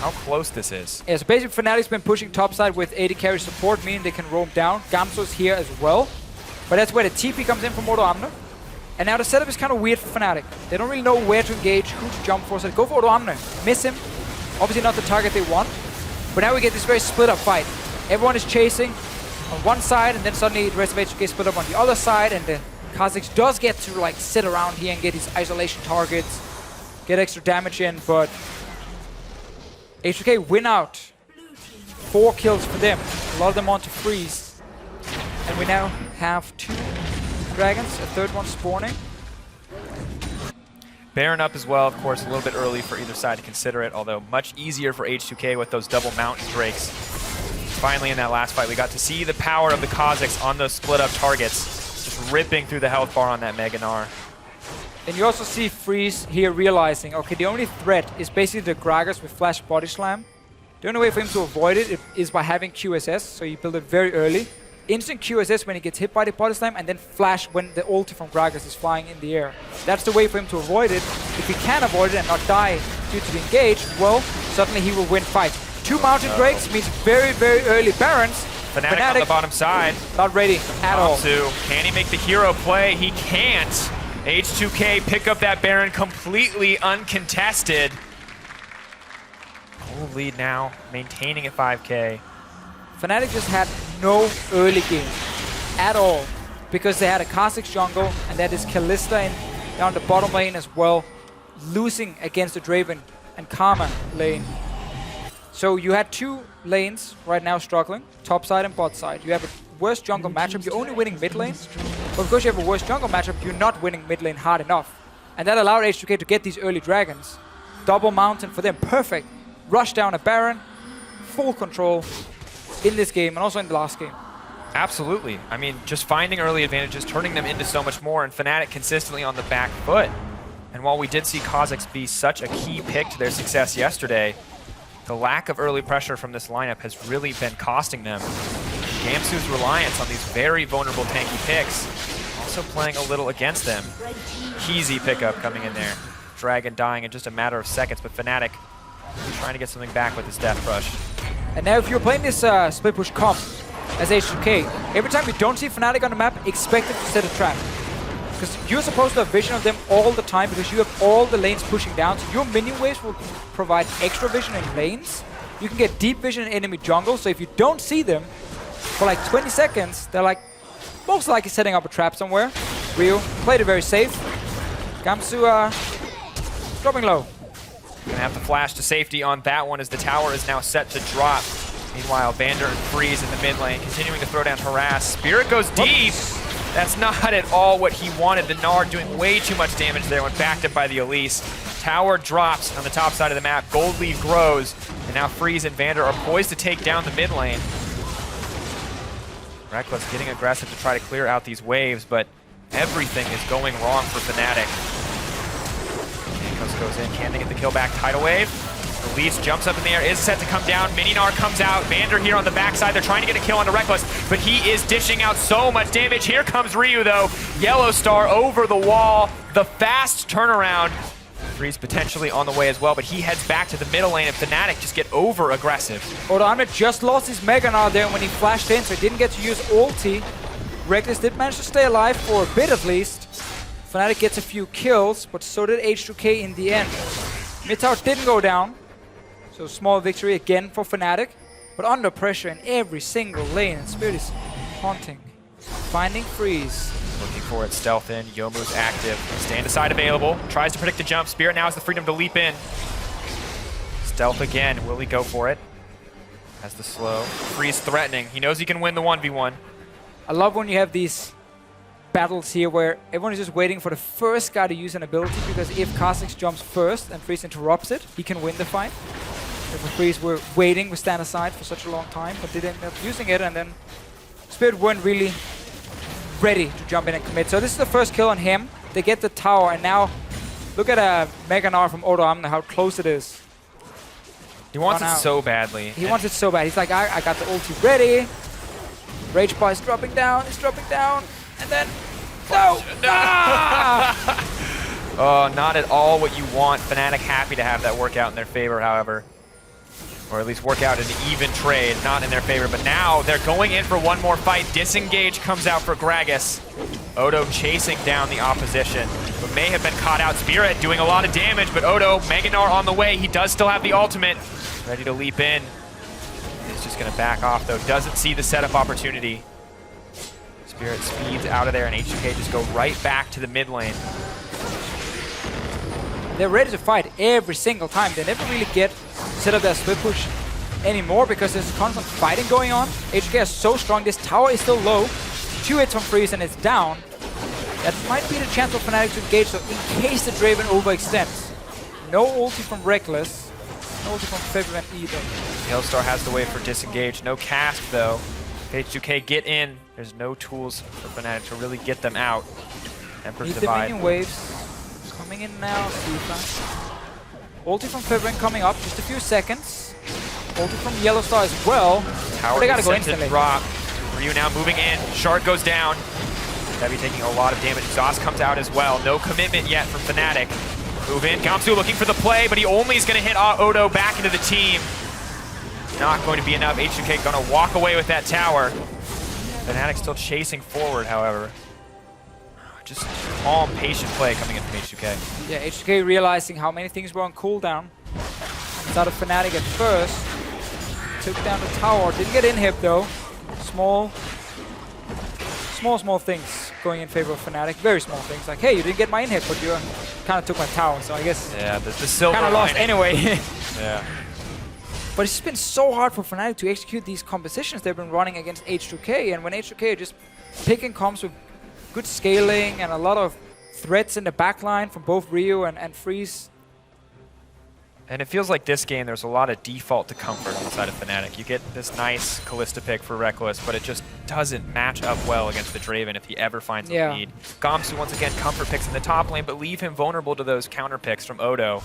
how close this is. Yeah, so basically Fnatic's been pushing topside with AD carry support, meaning they can roam down. Gamso's here as well. But that's where the TP comes in from Odo Amne. And now the setup is kind of weird for Fnatic. They don't really know where to engage, who to jump for, so they go for Odo Amne. Miss him. Obviously not the target they want. But now we get this very split up fight. Everyone is chasing on one side, and then suddenly the rest of H2K split up on the other side, and the Kha'Zix does get to like sit around here and get his isolation targets, get extra damage in, but H2K win out. 4 kills for them. A lot of them on to freeze. And we now have 2 dragons, a third one spawning. Baron up as well, of course, a little bit early for either side to consider it, although much easier for H2K with those double mountain drakes. Finally, in that last fight, we got to see the power of the Kha'Zix on those split-up targets, just ripping through the health bar on that Mega Gnar. And you also see Freeze here realizing, okay, the only threat is basically the Gragas with Flash Body Slam. The only way for him to avoid it is by having QSS, so you build it very early. Instant QSS when he gets hit by the Body Slam, and then Flash when the ulti from Gragas is flying in the air. That's the way for him to avoid it. If he can avoid it and not die due to the engage, well, suddenly he will win fight. 2 Mountain Drakes means very, very early Barons. Fnatic on the bottom side. Not ready at all. Can he make the hero play? He can't. H2K pick up that Baron completely uncontested. Full lead now, maintaining at 5K. Fnatic just had no early game at all because they had a Kha'Zix jungle and that is Kalista down the bottom lane as well, losing against the Draven and Karma lane. So you had 2 lanes right now struggling, top side and bot side. You have a worse jungle matchup, you're only winning mid lane, but because you have a worse jungle matchup, you're not winning mid lane hard enough. And that allowed H2K to get these early dragons. Double mountain for them, perfect. Rush down a Baron, full control in this game and also in the last game. Absolutely. I mean, just finding early advantages, turning them into so much more, and Fnatic consistently on the back foot. And while we did see Kha'Zix be such a key pick to their success yesterday, the lack of early pressure from this lineup has really been costing them. Gamsu's reliance on these very vulnerable tanky picks also playing a little against them. Easy pickup coming in there. Dragon dying in just a matter of seconds, but Fnatic trying to get something back with his Death Rush. And now if you're playing this split push comp as H2K, every time you don't see Fnatic on the map, expect it to set a trap. Because you're supposed to have vision of them all the time because you have all the lanes pushing down. So your minion waves will provide extra vision in lanes. You can get deep vision in enemy jungle. So if you don't see them for like 20 seconds, they're like most likely setting up a trap somewhere. Ryu played it very safe. Gamsu dropping low. Gonna have to flash to safety on that one as the tower is now set to drop. Meanwhile, Vander and Freeze in the mid lane, continuing to throw down harass. Spirit goes deep. That's not at all what he wanted. The Gnar doing way too much damage there when backed up by the Elise. Tower drops on the top side of the map. Gold leaf grows, and now Freeze and Vander are poised to take down the mid lane. Reckless getting aggressive to try to clear out these waves, but everything is going wrong for Fnatic. Goes in, can they get the kill back? Tidal Wave. Elise jumps up in the air, is set to come down. Mini Gnar comes out. Vander here on the backside. They're trying to get a kill onto Reckless, but he is dishing out so much damage. Here comes Ryu, though. Yellow Star over the wall. The fast turnaround. Freeze potentially on the way as well, but he heads back to the middle lane, and Fnatic just get over aggressive. Odo Amne just lost his Mega Gnar there when he flashed in, so he didn't get to use ulti. Reckless did manage to stay alive for a bit at least. Fnatic gets a few kills, but so did H2K in the end. Mid tower didn't go down, so small victory again for Fnatic, but under pressure in every single lane, and Spirit is haunting. Finding Freeze. Looking for it, stealth in, Youmu's active. Stand aside available, tries to predict the jump. Spirit now has the freedom to leap in. Stealth again, will he go for it? Has the slow. Freeze threatening, he knows he can win the 1v1. I love when you have these battles here where everyone is just waiting for the first guy to use an ability, because if Kha'Zix jumps first and Freeze interrupts it, he can win the fight. If Freeze were waiting, we stand aside for such a long time, but did end up using it, and then Spirit weren't really ready to jump in and commit. So this is the first kill on him. They get the tower, and now look at a Mega Gnar from Odo Amne, how close it is. He wants it so badly. He wants it so bad. He's like, I got the ulti ready. Rage Bar is dropping down, and then no! Oh, not at all what you want. Fnatic happy to have that work out in their favor, however. or at least work out an even trade, not in their favor. But now they're going in for one more fight. Disengage comes out for Gragas. Odo chasing down the opposition, but may have been caught out. Spirit doing a lot of damage, but Odo, Meganar on the way. He does still have the ultimate, ready to leap in. He's just gonna back off though, doesn't see the setup opportunity. Spirit speeds out of there, and H2K just go right back to the mid lane. They're ready to fight every single time. They never really get set up their split push anymore because there's constant fighting going on. H2K is so strong. This tower is still low. 2 hits from Freeze and it's down. That might be the chance for Fnatic to engage, so in case the Draven overextends. No ulti from Reckless. No ulti from Febiven either. Hailstar has to wait for disengage. No cast though. If H2K get in, there's no tools for Fnatic to really get them out. Emperor's Need the Divide. minion waves. Coming in now, Sifa. Ulti from Febiven coming up, just a few seconds. Ulti from Yellowstar as well. Tower they gotta go sent to instantly. drop. Ryu now moving in. Shard goes down. Debbie taking a lot of damage. Exhaust comes out as well. No commitment yet from Fnatic. Move in. Gamsu looking for the play, but he only is going to hit Odo back into the team. Not going to be enough. H2K going to walk away with that tower. Fnatic still chasing forward, however. Just calm, patient play coming in from H2K. Yeah, H2K realizing how many things were on cooldown. Started Fnatic at first. Took down the tower. Didn't get in hip though. Small things going in favor of Fnatic. Very small things. Like, hey, you didn't get my in hip, but you kind of took my tower. So I guess yeah, the silver kind of lost anyway. Yeah. But it's been so hard for Fnatic to execute these compositions they've been running against H2K. And when H2K are just picking comps with good scaling and a lot of threats in the backline from both Ryu and Freeze. And it feels like this game, there's a lot of default to comfort on the side of Fnatic. You get this nice Kalista pick for Reckless, but it just doesn't match up well against the Draven if he ever finds a lead. Gamsu, once again, comfort picks in the top lane, but leave him vulnerable to those counter picks from Odo.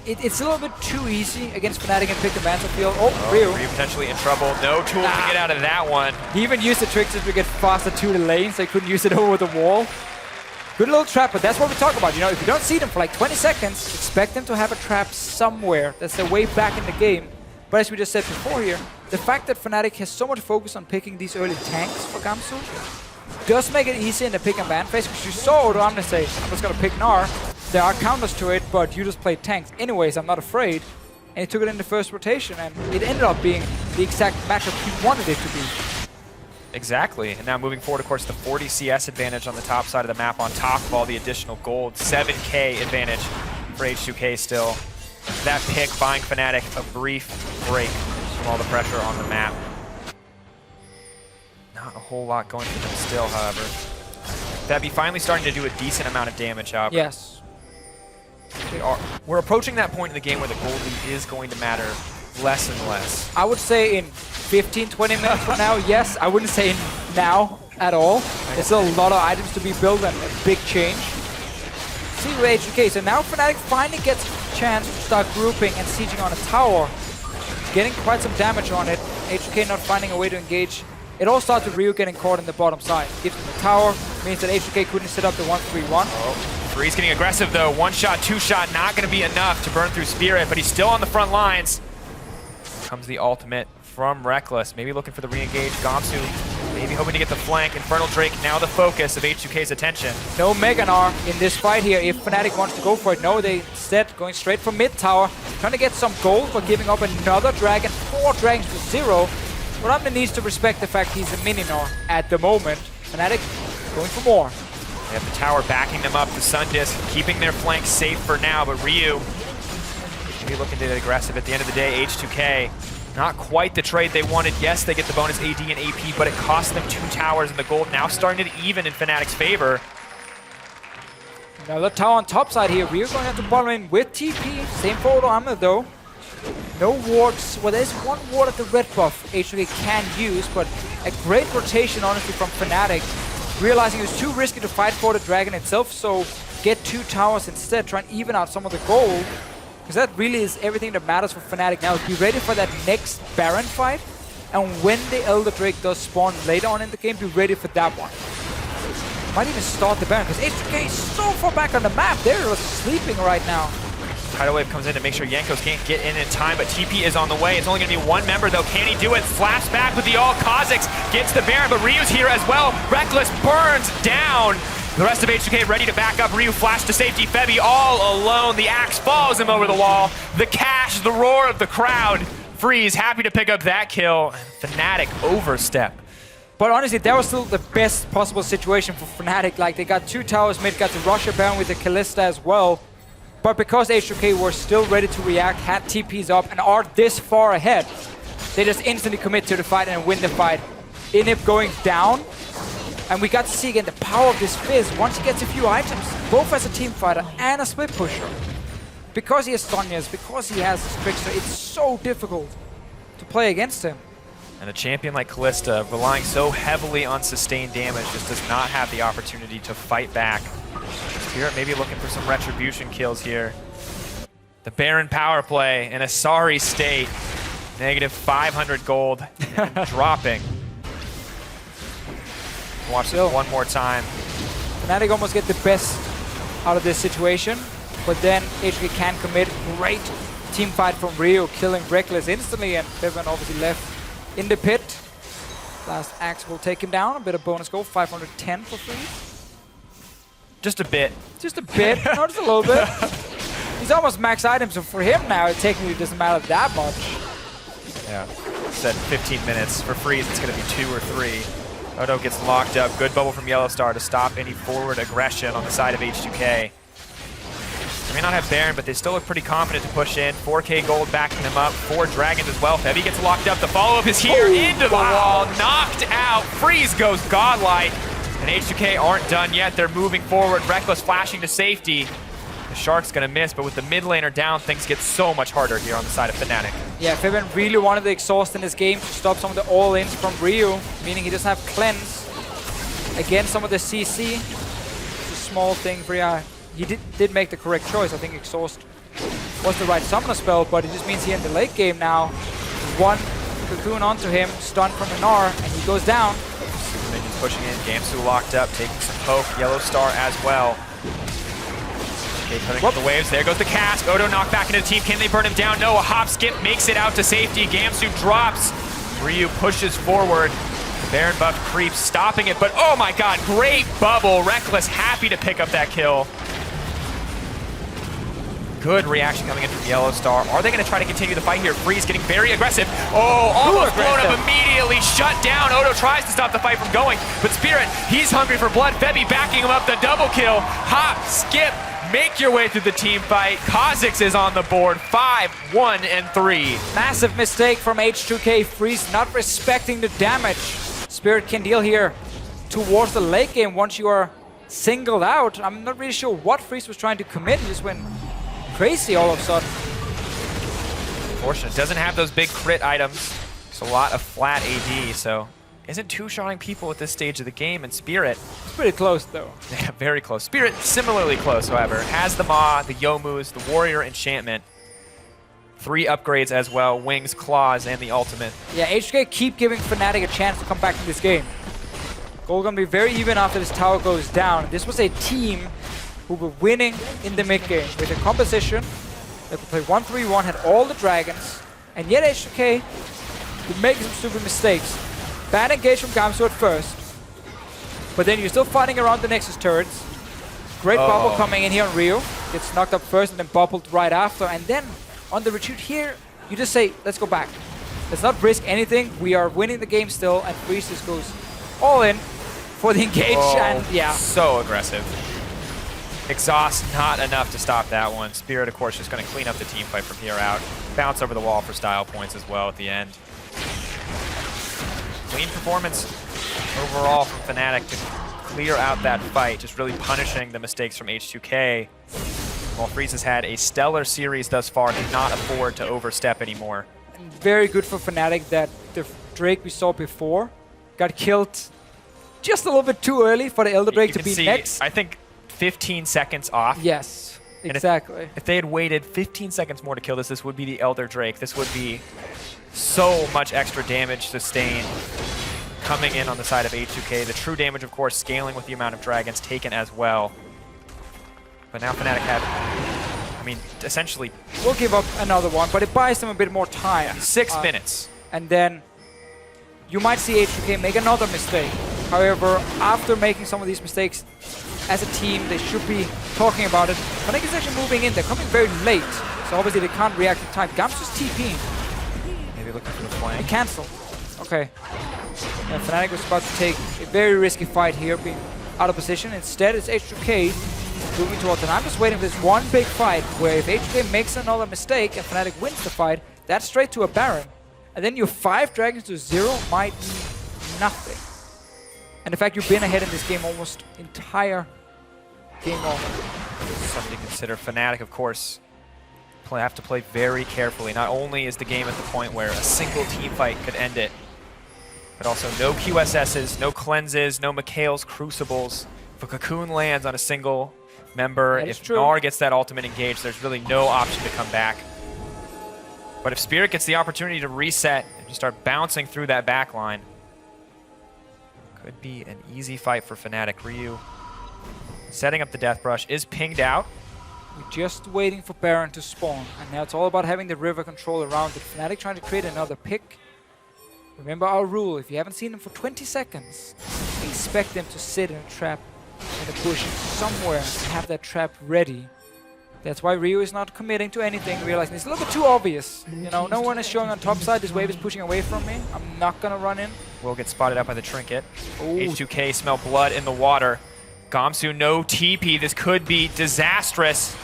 It's a little bit too easy against Fnatic and pick the battlefield. Oh, Ryu potentially in trouble. No tool to get out of that one. He even used the tricks to get faster to the lane, so he couldn't use it over the wall. Good little trap, but that's what we talk about. You know, if you don't see them for like 20 seconds, expect them to have a trap somewhere. That's their way back in the game. But as we just said before here, the fact that Fnatic has so much focus on picking these early tanks for Gamsu does make it easy in the pick and ban phase, because you saw Odo Amne say, I'm just gonna pick Gnar. There are counters to it, but you just play tanks. Anyways, I'm not afraid. And he took it in the first rotation, and it ended up being the exact matchup he wanted it to be. Exactly, and now moving forward, of course, the 40 CS advantage on the top side of the map on top of all the additional gold. 7K advantage for H2K still. That pick buying Fnatic a brief break from all the pressure on the map. Not a whole lot going for them still, however. That'd be finally starting to do a decent amount of damage, however. Yes. We're approaching that point in the game where the gold lead is going to matter less and less. I would say in 15, 20 minutes from now, yes. I wouldn't say now at all. There's still a lot of items to be built and a big change. See with H2K. So now Fnatic finally gets a chance to start grouping and sieging on a tower. Getting quite some damage on it. H2K not finding a way to engage. It all starts with Ryu getting caught in the bottom side. Gives him the tower. Means that H2K couldn't set up the 1-3-1. Oh. Freeze getting aggressive though. One shot, two shot, not going to be enough to burn through Spirit, but he's still on the front lines. Comes the ultimate from Reckless. Maybe looking for the re-engage. Gamsu maybe hoping to get the flank. Infernal Drake now the focus of H2K's attention. No Meganar in this fight here if Fnatic wants to go for it. No, they instead going straight for mid tower. Trying to get some gold for giving up another dragon. 4 dragons to 0. But Amne needs to respect the fact he's a Mininar at the moment. Fnatic going for more. They have the tower backing them up. The Sun Disc keeping their flank safe for now, but Ryu maybe looking to get aggressive. At the end of the day, H2K not quite the trade they wanted. Yes, they get the bonus AD and AP, but it cost them 2 towers, and the gold now starting to even in Fnatic's favor. Another tower on top side here. Ryu going to have to bottom in with TP. Same for Odo Amne though. No wards. Well, there's one ward at the red buff H2K can use, but a great rotation honestly from Fnatic. Realizing it was too risky to fight for the dragon itself, so get 2 towers instead, try and even out some of the gold. Because that really is everything that matters for Fnatic now. Be ready for that next Baron fight, and when the Elder Drake does spawn later on in the game, be ready for that one. Might even start the Baron, because H2K is so far back on the map. They're just sleeping right now. Tidal Wave comes in to make sure Jankos can't get in time, but TP is on the way. It's only going to be one member, though. Can he do it? Flaps back with the all. Kha'Zix gets the Baron, but Ryu's here as well. Rekkles burns down. The rest of H2K ready to back up. Ryu flash to safety. Febby all alone. The axe follows him over the wall. The cash, the roar of the crowd. Freeze happy to pick up that kill. Fnatic overstep. But honestly, that was still the best possible situation for Fnatic. Like, they got 2 towers mid, got the Russia Baron with the Kalista as well. But because H2K were still ready to react, had TPs up, and are this far ahead, they just instantly commit to the fight and win the fight. Inhib going down, and we got to see again the power of this Fizz. Once he gets a few items, both as a team fighter and a split pusher. Because he has Sonyas, because he has Trickster, it's so difficult to play against him. And a champion like Kalista, relying so heavily on sustained damage, just does not have the opportunity to fight back. Spirit maybe looking for some retribution kills here. The Baron power play in a sorry state. Negative 500 gold, dropping. Watch this one more time. Fnatic almost get the best out of this situation, but then H2K can commit. Great team fight from Ryu, killing Rekkles instantly, and Bevan obviously left in the pit. Last axe will take him down. A bit of bonus gold, 510 for free. Just a bit. Just a bit, not just a little bit. He's almost max items, so for him now, it technically doesn't matter that much. Yeah, said 15 minutes. For Freeze, it's going to be 2 or 3. Odo gets locked up. Good bubble from Yellowstar to stop any forward aggression on the side of H2K. They may not have Baron, but they still look pretty confident to push in. 4K gold backing them up. 4 dragons as well. Febby gets locked up. The follow-up is here. Into the wall. Knocked out. Freeze goes godlike. And H2K aren't done yet. They're moving forward. Rekkles flashing to safety. The Shark's going to miss, but with the mid laner down, things get so much harder here on the side of Fnatic. Yeah, Fabian really wanted the exhaust in this game to stop some of the all-ins from Ryu, meaning he doesn't have cleanse against some of the CC. It's a small thing for he did make the correct choice. I think exhaust was the right summoner spell, but it just means he in the late game now. One cocoon onto him, stunned from an R, and he goes down. Minions pushing in, Gamsu locked up, taking some poke, Yellowstar as well. Okay, putting up the waves, there goes the cast. Odo knocked back into the team, can they burn him down? No, a hop skip makes it out to safety. Gamsu drops, Ryu pushes forward. The Baron buff creeps, stopping it, but oh my god, great bubble. Rekkles happy to pick up that kill. Good reaction coming in from Yellowstar. Are they going to try to continue the fight here? Freeze getting very aggressive. Oh, almost blown up immediately. Shut down. Odo tries to stop the fight from going, but Spirit, he's hungry for blood. Febby backing him up. The double kill. Hop, skip, make your way through the team fight. Kha'Zix is on the board. 5, 1, and 3. Massive mistake from H2K. Freeze not respecting the damage Spirit can deal here towards the late game once you are singled out. I'm not really sure what Freeze was trying to commit. He just went crazy all of a sudden. Unfortunate. Doesn't have those big crit items. It's a lot of flat AD, so isn't two-shotting people at this stage of the game. And Spirit, it's pretty close though. Yeah, very close. Spirit similarly close, however. Has the Maw, the Yomus, the Warrior Enchantment. 3 upgrades as well, Wings, Claws, and the Ultimate. Yeah, H2K keep giving Fnatic a chance to come back in this game. Goal gonna be very even after this tower goes down. This was a team who were winning in the mid game with a composition that could play 1-3-1, had all the dragons, and yet H2K could make some stupid mistakes. Bad engage from Gamsu at first, but then you're still fighting around the Nexus turrets. Great bubble coming in here on Ryu. Gets knocked up first and then bubbled right after, and then on the retreat here, you just say, let's go back. Let's not risk anything. We are winning the game still, and Freeze just goes all in for the engage, and yeah. So aggressive. Exhaust, not enough to stop that one. Spirit, of course, just going to clean up the team fight from here out. Bounce over the wall for style points as well at the end. Clean performance overall from Fnatic to clear out that fight, just really punishing the mistakes from H2K. While Freeze has had a stellar series thus far, cannot afford to overstep anymore. And very good for Fnatic that the Drake we saw before got killed just a little bit too early for the Elder Drake to be next. I think 15 seconds off. Yes, exactly. If they had waited 15 seconds more to kill this, this would be the Elder Drake. This would be so much extra damage sustained coming in on the side of H2K. The true damage, of course, scaling with the amount of dragons taken as well. But now Fnatic have mean, essentially... We'll give up another one, but it buys them a bit more time. Yeah, 6 minutes. And then you might see H2K make another mistake. However, after making some of these mistakes, as a team, they should be talking about it. Fnatic is actually moving in. They're coming very late, so obviously they can't react in time. Gamsu's TPing. Maybe looking for the flank. They cancel. Okay. Yeah, Fnatic was about to take a very risky fight here, being out of position. Instead, it's H2K moving towards it. I'm just waiting for this one big fight where if H2K makes another mistake and Fnatic wins the fight, that's straight to a Baron. And then your 5 dragons to 0 might mean nothing. And in fact, you've been ahead in this game almost entire game over. Something to consider. Fnatic, of course, have to play very carefully. Not only is the game at the point where a single team fight could end it, but also no QSSs, no cleanses, no Mikhail's Crucibles. If a Cocoon lands on a single member, if Gnar gets that ultimate engaged, there's really no option to come back. But if Spirit gets the opportunity to reset and just start bouncing through that back line, could be an easy fight for Fnatic. Ryu setting up the Death Brush, is pinged out. We're just waiting for Baron to spawn, and now it's all about having the river control around it. Fnatic trying to create another pick. Remember our rule, if you haven't seen them for 20 seconds, expect them to sit in a trap in a bush somewhere and have that trap ready. That's why Ryu is not committing to anything, realizing it's a little bit too obvious. You know, no one is showing on top side, this wave is pushing away from me. I'm not gonna run in. Will get spotted out by the trinket. Ooh. H2K smell blood in the water. Gamsu no TP, this could be disastrous.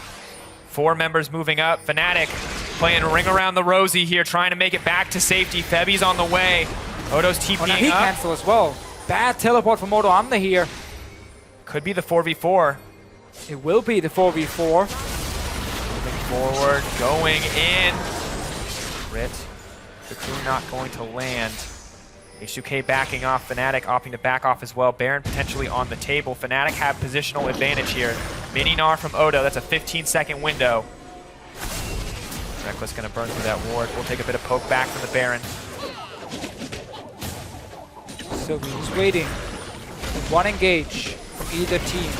4 members moving up. Fnatic playing ring around the rosy here, trying to make it back to safety. Febi's on the way. Odo's TPing now he up. cancel as well. Bad teleport from Odo Amna here. Could be the 4v4. It will be the 4v4. Moving forward, going in. Crit. The crew not going to land. H2K backing off. Fnatic opting to back off as well. Baron potentially on the table. Fnatic have positional advantage here. Mini Gnar from Odo. That's a 15-second window. Reckless going to burn through that ward. We'll take a bit of poke back from the Baron. So we're just waiting for one engage from either team.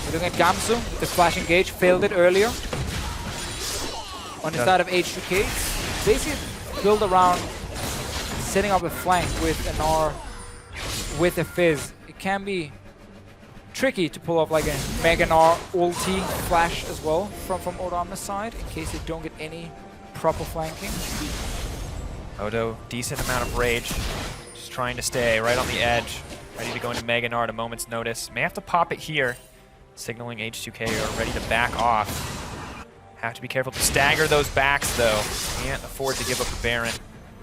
We're looking at Gamsu with the flash engage. Failed it earlier. On the side of H2K, it's basically build around setting up a flank with an R with a Fizz. It can be tricky to pull off like a Mega Gnar ulti flash as well from Odo Amna's side in case they don't get any proper flanking. Odo, decent amount of rage. Just trying to stay right on the edge. Ready to go into Mega Gnar at a moment's notice. May have to pop it here. Signaling H2K are ready to back off. Have to be careful to stagger those backs though. Can't afford to give up a Baron.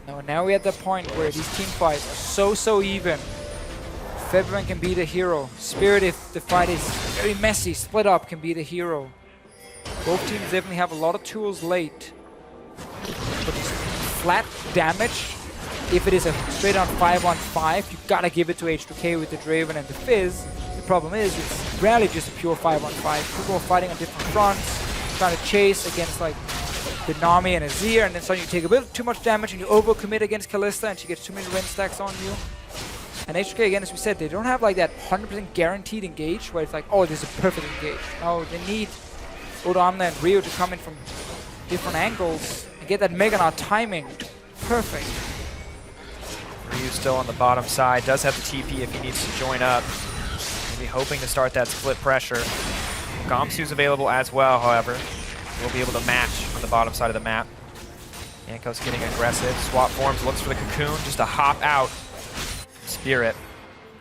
No, now we're at the point where these team fights are so even. February can be the hero. Spirit, if the fight is very messy, split up, can be the hero. Both teams definitely have a lot of tools late. But just flat damage, if it is a straight on 5-on-5, you gotta give it to H2K with the Draven and the Fizz. The problem is, it's rarely just a pure 5-on-5. People are fighting on different fronts, trying to chase against like the Nami and Azir, and then suddenly you take a bit too much damage and you overcommit against Kalista and she gets too many Ren stacks on you. And H2K, again, as we said, they don't have like that 100% guaranteed engage where it's like, oh, this is a perfect engage. No, they need Odo Amna and Ryu to come in from different angles and get that Mega Gnar timing perfect. Ryu still on the bottom side, does have the TP if he needs to join up. Maybe hoping to start that split pressure. Gamsu's available as well, however. We'll be able to match on the bottom side of the map. Yanko's getting aggressive. Swap forms, looks for the Cocoon, just to hop out. Spirit.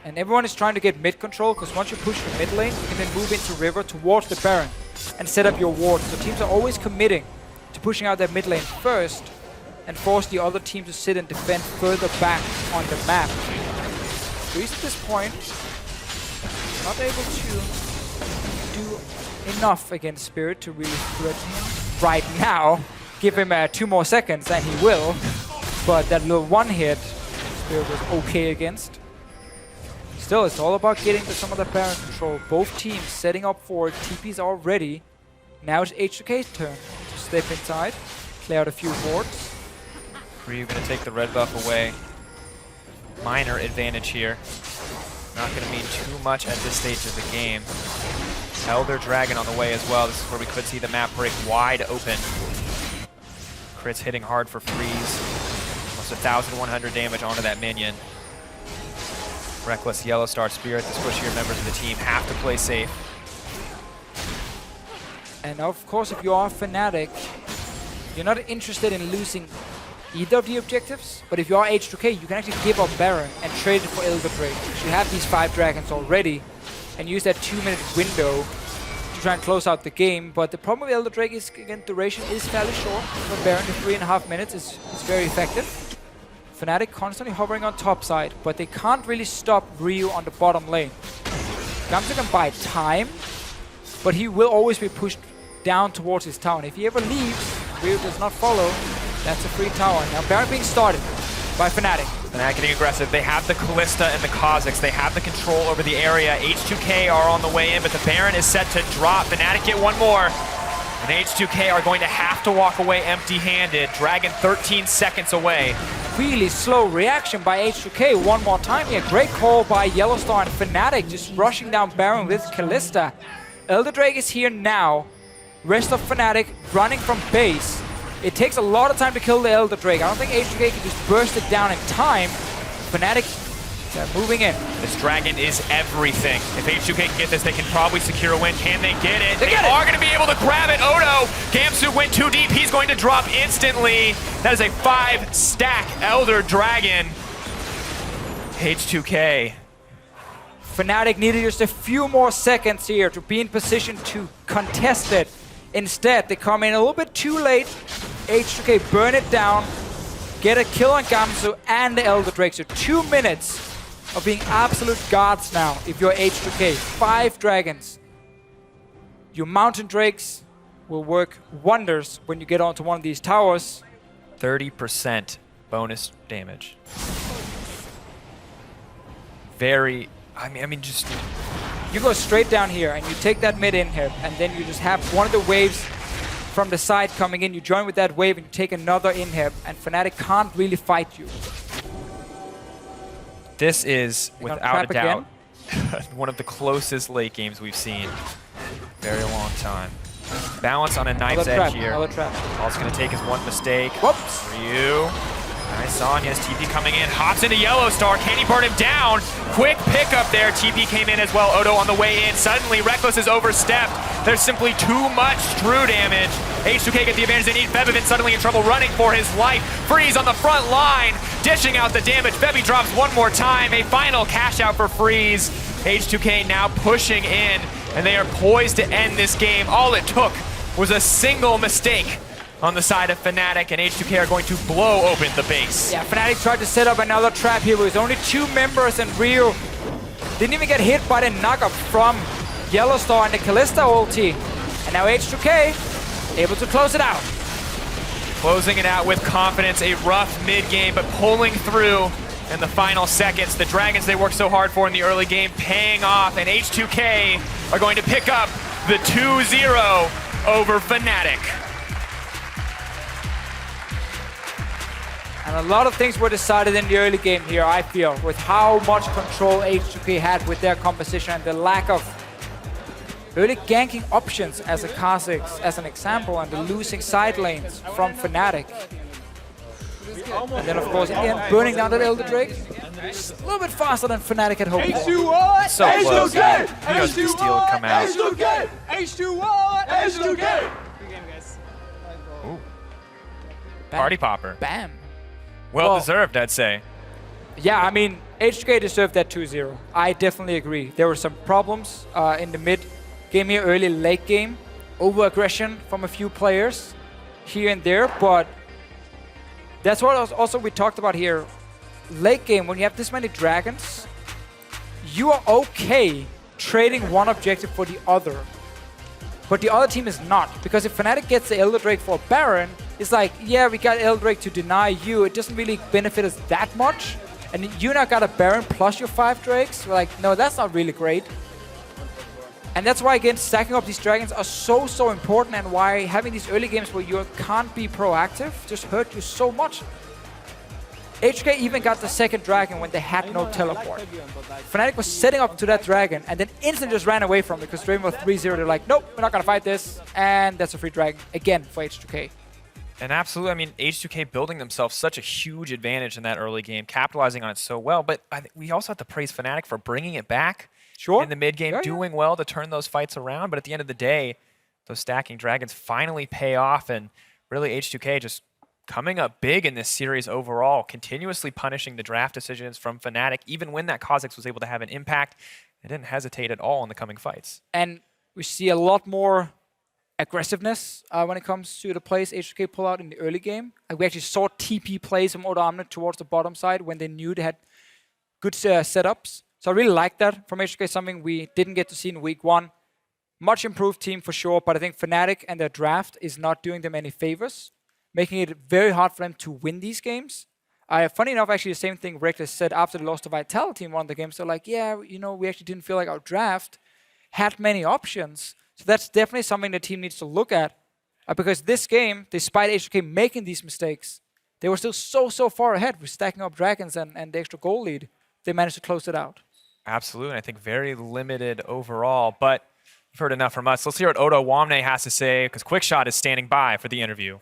And everyone is trying to get mid control, because once you push the mid lane, you can then move into river towards the Baron and set up your ward. So teams are always committing to pushing out their mid lane first and force the other team to sit and defend further back on the map. Grease at this point, not able to do enough against Spirit to really threaten him right now. Give him 2 more seconds and he will, but that little one hit Spirit was okay against. Still, it's all about getting to some of the Baron control. Both teams setting up for it. TPs are ready. Now it's H2K's turn to step inside, clear out a few wards. Ryu gonna take the red buff away. Minor advantage here. Not gonna mean too much at this stage of the game. Elder Dragon on the way as well. This is where we could see the map break wide open. Crits hitting hard for Freeze. Almost 1,100 damage onto that minion. Reckless Yellow Star Spirit, the squishier members of the team have to play safe. And of course, if you are Fnatic, you're not interested in losing either of the objectives, but if you are H2K, you can actually give up Baron and trade it for Elder Drake. Because you have these 5 dragons already, and use that 2-minute window to try and close out the game. But the problem with Elder Drake is, again, duration is fairly short. For Baron, the 3.5 minutes is very effective. Fnatic constantly hovering on top side, but they can't really stop Ryu on the bottom lane. Gamsu can buy time, but he will always be pushed down towards his tower. If he ever leaves, Ryu does not follow, that's a free tower. Now Baron being started by Fnatic. Fnatic getting aggressive. They have the Kalista and the Kha'Zix. They have the control over the area. H2K are on the way in, but the Baron is set to drop. Fnatic get one more. And H2K are going to have to walk away empty-handed. Dragon 13 seconds away. Really slow reaction by H2K. One more time here. Great call by Yellowstar and Fnatic just rushing down Baron with Kalista. Elder Drake is here now. Rest of Fnatic running from base. It takes a lot of time to kill the Elder Drake. I don't think H2K can just burst it down in time. Fnatic moving in. This dragon is everything. If H2K can get this, they can probably secure a win. Can they get it? They are going to be able to grab it. Odo, Gamsu went too deep. He's going to drop instantly. That is a 5-stack Elder Dragon. H2K. Fnatic needed just a few more seconds here to be in position to contest it. Instead, they come in a little bit too late. H2K burn it down, get a kill on Gamsu and the Elder Drake. So 2 minutes of being absolute gods now if you're H2K. 5 dragons. Your mountain drakes will work wonders when you get onto one of these towers. 30% bonus damage. Very, I mean, just... You go straight down here and you take that mid inhib, and then you just have one of the waves from the side coming in. You join with that wave and you take another inhib, and Fnatic can't really fight you. This is, without a doubt, one of the closest late games we've seen in a very long time. Balance on a knife's edge here. All it's going to take is one mistake. Whoops. Ryu. Nice on. He has TP coming in. Hops into Yellowstar. Can he burn him down? Quick pickup there. TP came in as well. Odo on the way in. Suddenly, Reckless is overstepped. There's simply too much true damage. H2K get the advantage. They need Bebevin suddenly in trouble, running for his life. Freeze on the front line, dishing out the damage. Bebby drops one more time. A final cash out for Freeze. H2K now pushing in, and they are poised to end this game. All it took was a single mistake on the side of Fnatic, and H2K are going to blow open the base. Yeah, Fnatic tried to set up another trap here with only 2 members, and Ryu didn't even get hit by the knockup from Yellowstar and the Kalista ulti. And now H2K able to close it out. Closing it out with confidence, a rough mid-game, but pulling through in the final seconds. The Dragons they worked so hard for in the early game paying off, and H2K are going to pick up the 2-0 over Fnatic. And a lot of things were decided in the early game here, I feel, with how much control H2K had with their composition and the lack of early ganking options as a Kha'Zix, as an example, and the losing side lanes from Fnatic. And then, of course, in the end, burning down that Elder Drake. Just a little bit faster than Fnatic had hoped for. So close. He knows the steal would come out. H2K! H2K! H2K! Ooh. Party popper. Bam. Well deserved, I'd say. Yeah, I mean, H2K deserved that 2-0. I definitely agree. There were some problems in the mid game here, early late game. Over-aggression from a few players here and there, but that's what also we talked about here. Late game, when you have this many dragons, you are okay trading one objective for the other. But the other team is not, because if Fnatic gets the Elder Drake for Baron, it's like, yeah, we got Elder Drake to deny you. It doesn't really benefit us that much. And you now got a Baron plus your 5 Drakes. We're like, no, that's not really great. And that's why, again, stacking up these dragons are so important, and why having these early games where you can't be proactive just hurt you so much. H2K even got the second dragon when they had no teleport. Fnatic was setting up to that dragon and then instantly just ran away from it because Draven was 3-0. They're like, nope, we're not going to fight this. And that's a free dragon again for H2K. And absolutely, I mean, H2K building themselves such a huge advantage in that early game, capitalizing on it so well. But I think we also have to praise Fnatic for bringing it back in the mid game, doing well to turn those fights around. But at the end of the day, those stacking dragons finally pay off. And really, H2K just coming up big in this series overall, continuously punishing the draft decisions from Fnatic. Even when that Kha'Zix was able to have an impact, they didn't hesitate at all in the coming fights. And we see a lot more aggressiveness when it comes to the plays H2K pull out in the early game. We actually saw TP plays from Oda Omnet towards the bottom side when they knew they had good setups. So I really like that from H2K, something we didn't get to see in week 1. Much improved team for sure, but I think Fnatic and their draft is not doing them any favors, making it very hard for them to win these games. Funny enough, actually, the same thing Reckless said after they lost to Vitality in one of the games. They're like, yeah, you know, we actually didn't feel like our draft had many options. So that's definitely something the team needs to look at. Because this game, despite H2K making these mistakes, they were still so far ahead with stacking up dragons and the extra goal lead. They managed to close it out. Absolutely. I think very limited overall. But you've heard enough from us. Let's hear what Oda Omnet has to say, because Quickshot is standing by for the interview.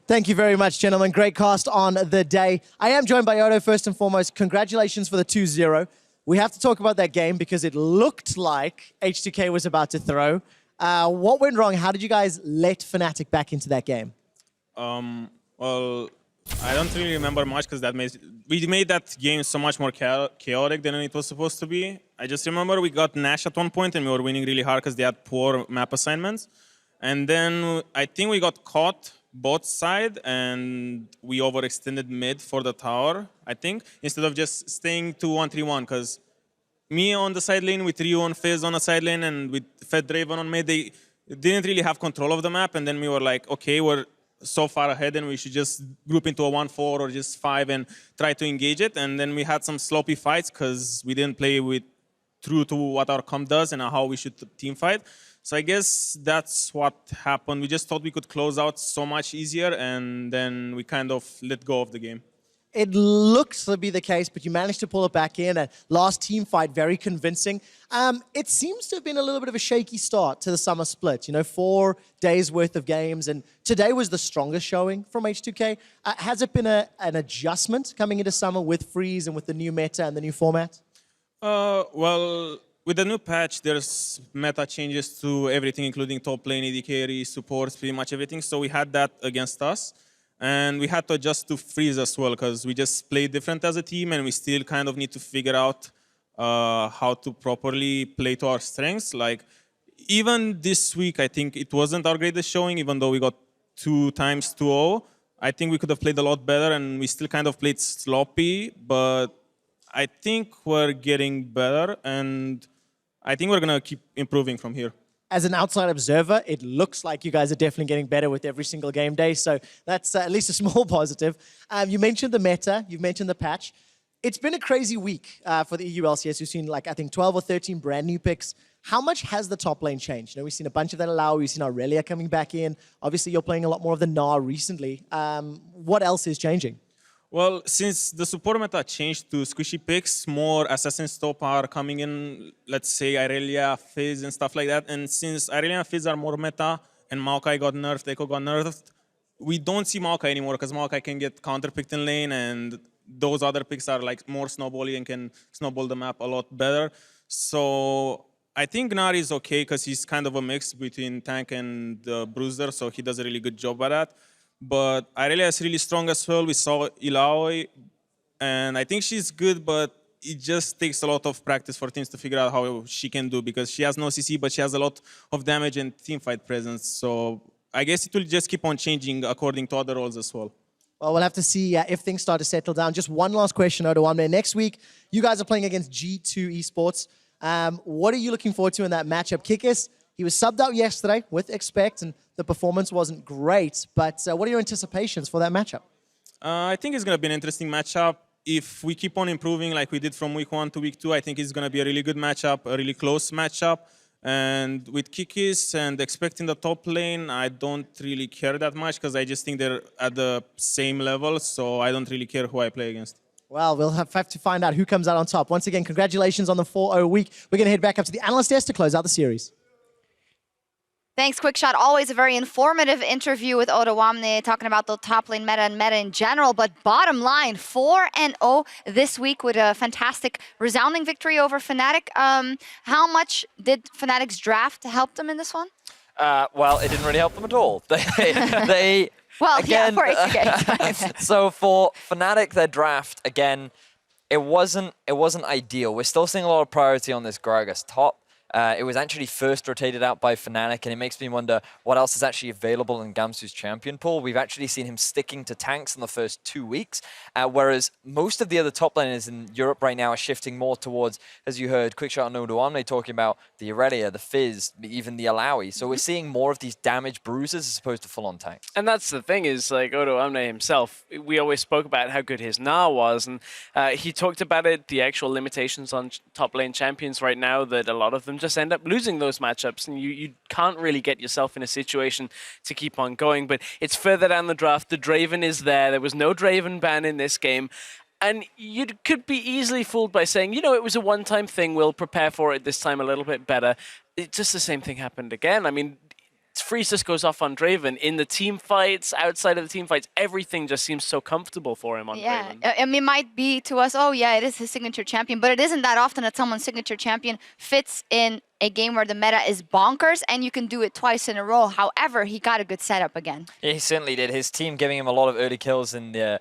Thank you very much, gentlemen. Great cast on the day. I am joined by Odo first and foremost. Congratulations for the 2-0. We have to talk about that game because it looked like H2K was about to throw. What went wrong? How did you guys let Fnatic back into that game? Well, I don't really remember much because we made that game so much more chaotic than it was supposed to be. I just remember we got Nash at one point and we were winning really hard because they had poor map assignments. And then I think we got caught bot side and we overextended mid for the tower, I think, instead of just staying 2-1-3-1, because me on the side lane with Ryu and Fizz on the side lane and with Fed Draven on mid, they didn't really have control of the map, and then we were like, okay, we're so far ahead and we should just group into a 1-4 or just 5 and try to engage it. And then we had some sloppy fights because we didn't play with true to what our comp does and how we should team fight. So I guess that's what happened. We just thought we could close out so much easier, and then we kind of let go of the game. It looks to be the case, but you managed to pull it back in. A last team fight, very convincing. It seems to have been a little bit of a shaky start to the summer split. You know, 4 days worth of games, and today was the strongest showing from H2K. Has it been an adjustment coming into summer with Freeze and with the new meta and the new format? Well, with the new patch, there's meta changes to everything, including top lane, AD carry, supports, pretty much everything. So we had that against us. And we had to adjust to Freeze as well, because we just play different as a team, and we still kind of need to figure out how to properly play to our strengths. Like, even this week, I think it wasn't our greatest showing, even though we got 2 times 2-0. I think we could have played a lot better, and we still kind of played sloppy, but I think we're getting better, and I think we're going to keep improving from here. As an outside observer, it looks like you guys are definitely getting better with every single game day, so that's at least a small positive. You mentioned the meta, you've mentioned the patch. It's been a crazy week for the EULCS. We've seen, like, I think 12 or 13 brand new picks. How much has the top lane changed? You know, we've seen a bunch of that allow, we've seen Aurelia coming back in. Obviously, you're playing a lot more of the Gnar recently. What else is changing? Well, since the support meta changed to squishy picks, more Assassin's Top are coming in, let's say Aurelia, Fizz, and stuff like that. And since Aurelia and Fizz are more meta, and Maokai got nerfed, Echo got nerfed, we don't see Maokai anymore, because Maokai can get counter-picked in lane, and those other picks are like more snowbally and can snowball the map a lot better. So I think Gnar is okay, because he's kind of a mix between tank and bruiser, so he does a really good job at that. But Aurelia is really strong as well. We saw Illaoi, and I think she's good, but it just takes a lot of practice for teams to figure out how she can do, because she has no CC, but she has a lot of damage and teamfight presence. So I guess it will just keep on changing according to other roles as well. Well, we'll have to see if things start to settle down. Just one last question, Odo Omnet. Next week, you guys are playing against G2 Esports. What are you looking forward to in that matchup? Kikis, he was subbed out yesterday with Expect, and the performance wasn't great. But what are your anticipations for that matchup? I think it's going to be an interesting matchup. If we keep on improving like we did from week 1 to week 2, I think it's going to be a really good matchup, a really close matchup. And with Kikis and expecting the top lane, I don't really care that much because I just think they're at the same level, so I don't really care who I play against. Well, we'll have to find out who comes out on top. Once again, congratulations on the 4-0 week. We're going to head back up to the analyst desk to close out the series. Thanks, Quickshot. Always a very informative interview with Odawamne, talking about the top lane meta and meta in general. But bottom line, 4-0 this week with a fantastic, resounding victory over Fnatic. How much did Fnatic's draft help them in this one? Well, it didn't really help them at all. They well, again, yeah, for H2K. So for Fnatic, their draft, again, it wasn't ideal. We're still seeing a lot of priority on this Gragas top. It was actually first rotated out by Fnatic, and it makes me wonder what else is actually available in Gamsu's champion pool. We've actually seen him sticking to tanks in the first 2 weeks, whereas most of the other top laners in Europe right now are shifting more towards, as you heard, Quickshot and Odoamne talking about the Irelia, the Fizz, even the Alawi. So we're seeing more of these damage bruisers as opposed to full-on tanks. And that's the thing is, like, Odoamne himself, we always spoke about how good his Gnar was, and he talked about it, the actual limitations on top lane champions right now, that a lot of them just end up losing those matchups, and you can't really get yourself in a situation to keep on going. But it's further down the draft. The Draven is there. There was no Draven ban in this game. And you could be easily fooled by saying, you know, it was a one-time thing. We'll prepare for it this time a little bit better. It's just the same thing happened again. I mean, Freeze just goes off on Draven. In the team fights, outside of the team fights, everything just seems so comfortable for him on Draven. I mean, it might be to us, oh yeah, it is his signature champion, but it isn't that often that someone's signature champion fits in a game where the meta is bonkers and you can do it twice in a row. However, he got a good setup again. Yeah, he certainly did. His team giving him a lot of early kills in the,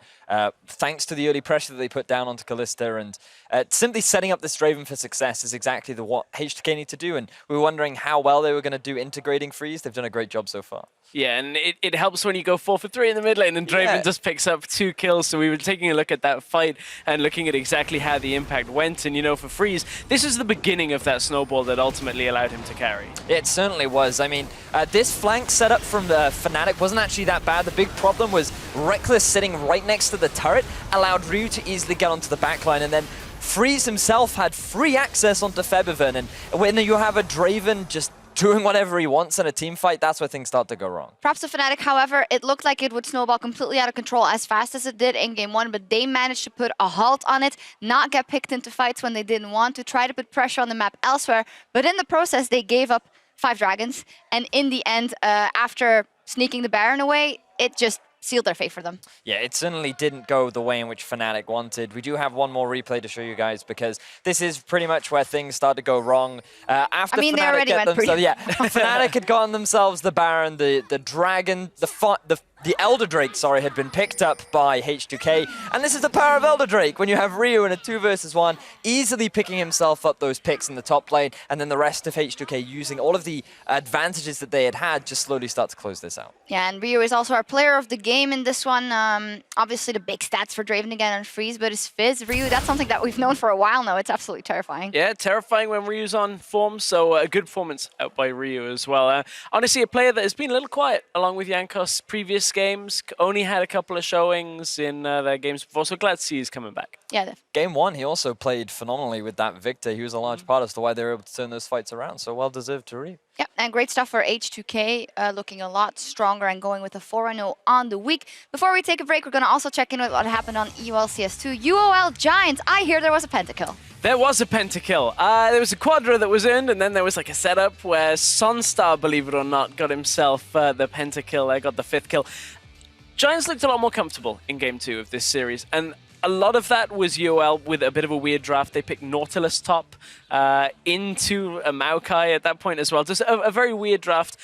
thanks to the early pressure that they put down onto Kalista, and simply setting up this Draven for success is exactly what H2K need to do, and we were wondering how well they were going to do integrating Freeze. They've done a great job so far. Yeah, and it helps when you go 4 for 3 in the mid lane and Draven just picks up 2 kills. So we were taking a look at that fight and looking at exactly how the impact went. And, you know, for Freeze, this is the beginning of that snowball that ultimately allowed him to carry. It certainly was. I mean, this flank setup from the Fnatic wasn't actually that bad. The big problem was Reckless sitting right next to the turret allowed Ryu to easily get onto the backline, and then Freeze himself had free access onto Febiven. And when you have a Draven just doing whatever he wants in a team fight, that's where things start to go wrong. Props to Fnatic, however, it looked like it would snowball completely out of control as fast as it did in game 1, but they managed to put a halt on it, not get picked into fights when they didn't want to, try to put pressure on the map elsewhere, but in the process, they gave up 5 dragons, and in the end, after sneaking the Baron away, it just sealed their fate for them. Yeah, it certainly didn't go the way in which Fnatic wanted. We do have one more replay to show you guys because this is pretty much where things start to go wrong. After they already went pretty Fnatic had gotten themselves the Baron, the Dragon, the Elder Drake, sorry, had been picked up by H2K. And this is the power of Elder Drake when you have Ryu in a 2 versus 1, easily picking himself up those picks in the top lane, and then the rest of H2K using all of the advantages that they had just slowly start to close this out. Yeah, and Ryu is also our player of the game in this one. Obviously the big stats for Draven again on Freeze, but his Fizz, Ryu, that's something that we've known for a while now. It's absolutely terrifying. Yeah, terrifying when Ryu's on form, so a good performance out by Ryu as well. Honestly, a player that has been a little quiet along with Jankos previous games. Only had a couple of showings in their games before, so glad to see he's coming back. Yeah. Game 1, he also played phenomenally with that Victor. He was a large part as to why they were able to turn those fights around, so well deserved to Ryu. Yep, and great stuff for H2K, looking a lot stronger and going with a 4-0 on the week. Before we take a break, we're going to also check in with what happened on EULCS2. UOL Giants, I hear there was a pentakill. There was a pentakill. There was a quadra that was earned, and then there was like a setup where Sunstar, believe it or not, got himself the pentakill, got the 5th kill. Giants looked a lot more comfortable in Game 2 of this series, and a lot of that was UOL with a bit of a weird draft. They picked Nautilus top into a Maokai at that point as well. Just a very weird draft.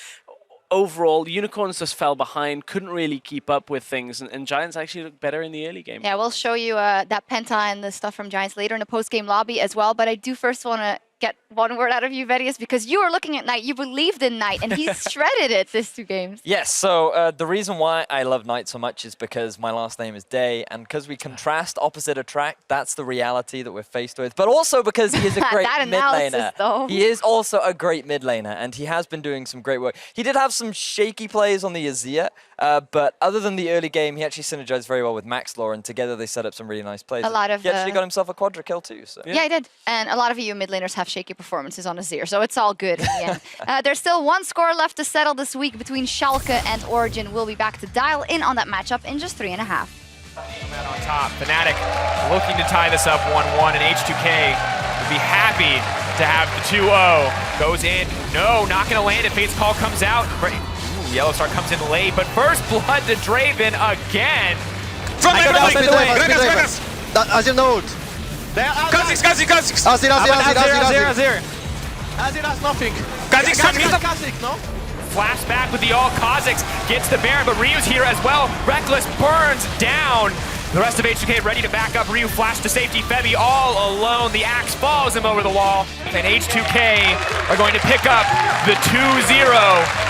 Overall, Unicorns just fell behind, couldn't really keep up with things, and Giants actually looked better in the early game. Yeah, we'll show you that penta and the stuff from Giants later in the post-game lobby as well, but I do first want to get one word out of you, Verius, because you were looking at Knight, you believed in Knight, and he shredded it this 2 games. Yes, so the reason why I love Knight so much is because my last name is Day, and because we contrast opposite attract, that's the reality that we're faced with. But also because he is a great mid laner. Though. He is also a great mid laner, and he has been doing some great work. He did have some shaky plays on the Azir, but other than the early game, he actually synergized very well with Max Law, and together they set up some really nice plays. A lot of, he actually got himself a quadra kill too. So. Yeah, he did. And a lot of EU mid laners have shaky performances on Azir, so it's all good in the end. There's still one score left to settle this week between Schalke and Origin. We'll be back to dial in on that matchup in just 3.5. On top, Fnatic looking to tie this up 1-1, and H2K would be happy to have the 2-0. Goes in, no, not gonna land it. Fate's Call comes out. Ooh, Yellow Star comes in late, but first blood to Draven again. From Gragas! Azir node. Kha'Zix! Azir. Azir has nothing. Kha'Zix, no? Flashback with the all Kha'Zix gets the Baron, but Ryu's here as well. Reckless burns down. The rest of H2K ready to back up. Ryu flash to safety. Febby all alone. The axe follows him over the wall. And H2K are going to pick up the 2-0